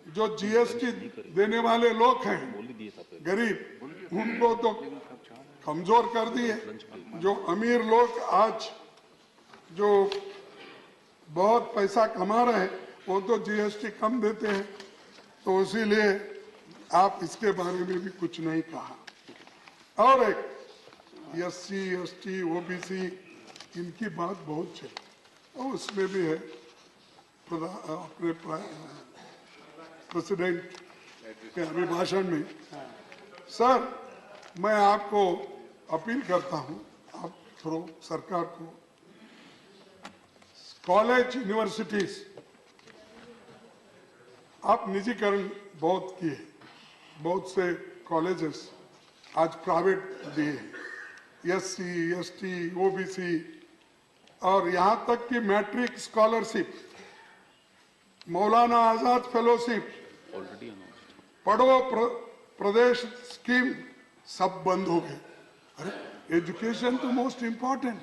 जो जीएसटी देने वाले लोग हैं गरीब, उनको तो कमजोर कर दिए। जो अमीर लोग आज जो बहुत पैसा कमा रहे हैं, वो तो जीएसटी कम देते हैं, तो इसीलिए आप इसके बारे में भी कुछ नहीं कहा। और एक एससी, एसटी, ओबीसी, इनकी बात बहुत चली, और उसमें भी है अपने प्रेसिडेंट के अभिभाषण में। सर, मैं आपको अपील करता हूं, आप थोड़ा सरकार को, कॉलेज, यूनिवर्सिटीज, आप निजीकरण बहुत किए, बहुत से कॉलेजेस आज प्राइवेट दिए, एससी, एसटी, ओबीसी, और यहां तक कि matric scholarship, Maulana Azad fellowship, पढ़ो प्रदेश स्कीम, सब बंद हो गए। अरे एजुकेशन तो मोस्ट इंपॉर्टेंट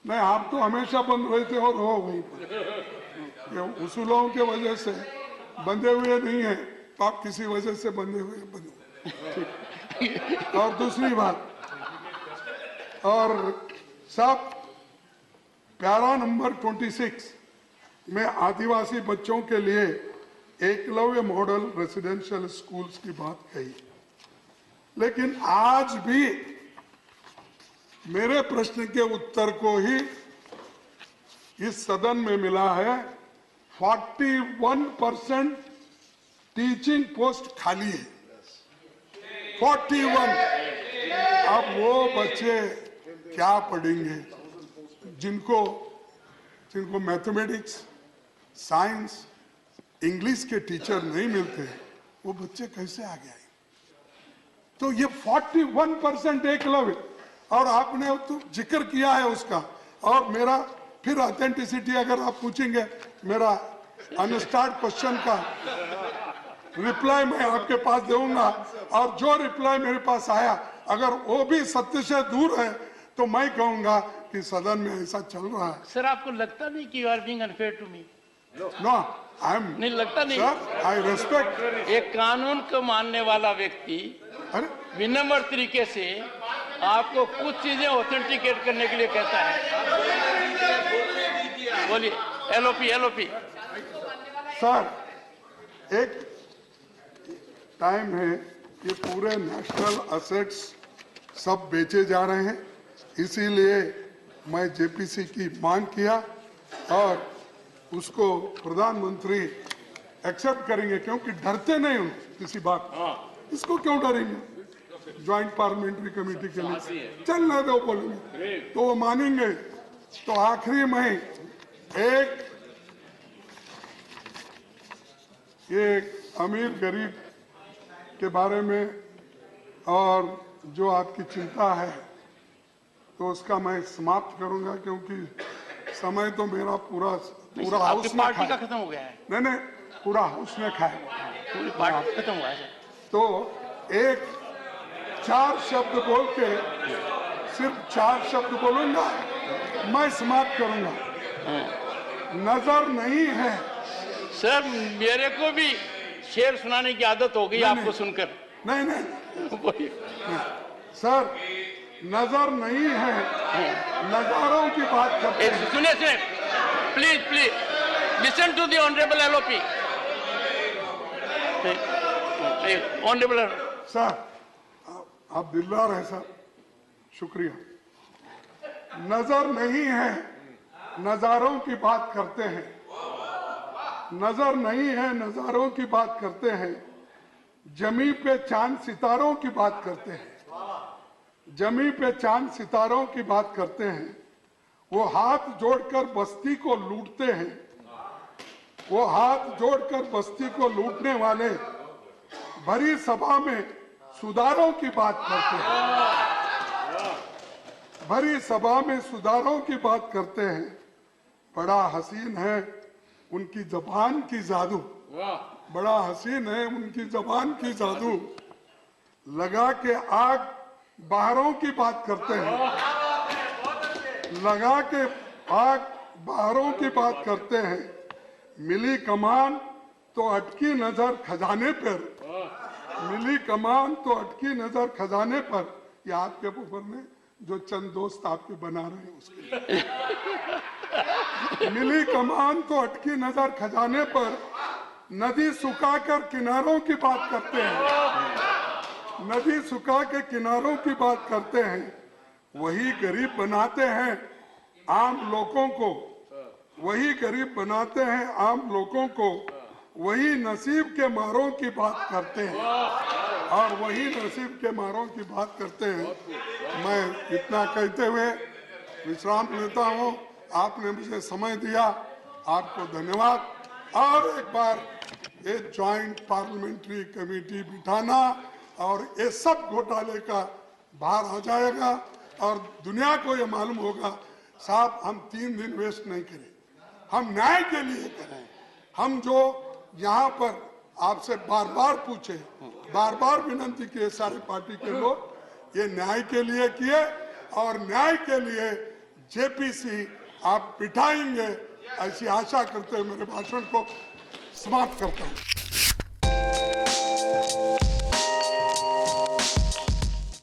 नहीं, आप तो हमेशा बंद रहते और हो वहीं पर। ये उसूलों के वजह से बंधे हुए नहीं है, तो आप किसी वजह से बंधे हुए ठीक। और दूसरी बात, और साहब, पैरा नंबर 26 में आदिवासी बच्चों के लिए एकलव्य मॉडल रेसिडेंशियल स्कूल्स की बात कही, लेकिन आज भी मेरे प्रश्न के उत्तर को ही इस सदन में मिला है 41% टीचिंग पोस्ट खाली है। 41। अब वो बच्चे क्या पढ़ेंगे जिनको मैथमेटिक्स, साइंस, इंग्लिश के टीचर नहीं मिलते, वो बच्चे कैसे आगे आए? तो ये 41% एकलव्य, और आपने तो जिक्र किया है उसका। और मेरा फिर ऑथेंटिसिटी अगर आप पूछेंगे, मेरा अनस्टार्ट क्वेश्चन का रिप्लाई मैं आपके पास दूंगा, और जो रिप्लाई मेरे पास आया अगर वो भी सत्य से दूर है तो मैं कहूंगा कि सदन में ऐसा चल रहा है। सर, आपको लगता नहीं कि you are being unfair to me? No, I am नहीं लगता नहीं सर, आई रेस्पेक्ट। एक कानून को मानने वाला व्यक्ति अरे विनम्र तरीके से आपको कुछ चीजें ऑथेंटिकेट करने के लिए कहता है। बोलिए, एलओपी। सर, एक टाइम है, ये पूरे नेशनल असेट्स सब बेचे जा रहे हैं, इसीलिए मैं जेपीसी की मांग किया, और उसको प्रधानमंत्री एक्सेप्ट करेंगे, क्योंकि डरते नहीं हूं किसी बात। इसको क्यों डरेंगे? ज्वाइंट पार्लियामेंट्री कमेटी के लिए चलने दो, बोलेंगे तो वो मानेंगे। तो आखिरी में एक ये अमीर गरीब के बारे में और जो आपकी चिंता है तो उसका मैं समाप्त करूंगा, क्योंकि समय तो मेरा पूरा आपकी हाउस में पार्टी का खाया। खत्म हो गया है, नहीं, पूरा हाउस में खाया। पूरी पार्टी खत्म हुआ है। तो एक 4 शब्द बोल के, सिर्फ 4 शब्द बोलूंगा, मैं समाप्त करूंगा। नजर नहीं है। सर मेरे को भी शेर सुनाने की आदत हो गई आपको सुनकर। नहीं, सर नजर नहीं है, नजारों की बात करते हैं। सुनिए, please listen to the honourable LOP. Honourable sir आप दिलदार हैं सर, शुक्रिया। नजर नहीं है, नजारों की बात करते हैं। नजर नहीं है, नजारों की बात करते हैं। जमी पे चांद सितारों की बात करते हैं। जमी पे चांद सितारों की बात करते हैं। वो हाथ जोड़कर बस्ती को लूटते हैं। वो हाथ जोड़कर बस्ती को लूटने वाले भरी सभा में सुधारों की बात करते हैं। भरी सभा में सुधारों की बात करते हैं। बड़ा हसीन है उनकी जबान की जादू। बड़ा हसीन है उनकी जबान की जादू। लगा के आग बाहरों की बात करते हैं। लगा के आग बाहरों की बात करते हैं। मिली कमान तो अटकी नजर खजाने पर। मिली कमान तो अटकी नजर खजाने पर। ये आपके ऊपर में जो चंद दोस्त आपके बना रहे हैं उसके लिए। मिली कमान तो अटकी नजर खजाने पर। नदी सुखाकर किनारों की बात करते हैं। नदी सुखा के किनारों की बात करते हैं। वही गरीब बनाते हैं आम लोगों को। वही गरीब बनाते हैं आम लोगों को। वही नसीब के मारों की बात करते हैं। और वही नसीब के मारों की बात करते हैं। मैं इतना कहते हुए विश्राम लेता हूं। आपने मुझे समय दिया, आपको धन्यवाद। और एक बार ये ज्वाइंट पार्लियामेंट्री कमेटी बिठाना और ये सब घोटाले का बाहर आ जाएगा और दुनिया को ये मालूम होगा साहब हम 3 दिन वेस्ट नहीं करें, हम न्याय के लिए करें। हम जो यहाँ पर आपसे बार बार पूछे, बार बार विनती किए सारे पार्टी के लोग, ये न्याय के लिए किए और न्याय के लिए जेपीसी आप बिठाएंगे ऐसी आशा करते हुए मेरे भाषण को समाप्त करता हूँ।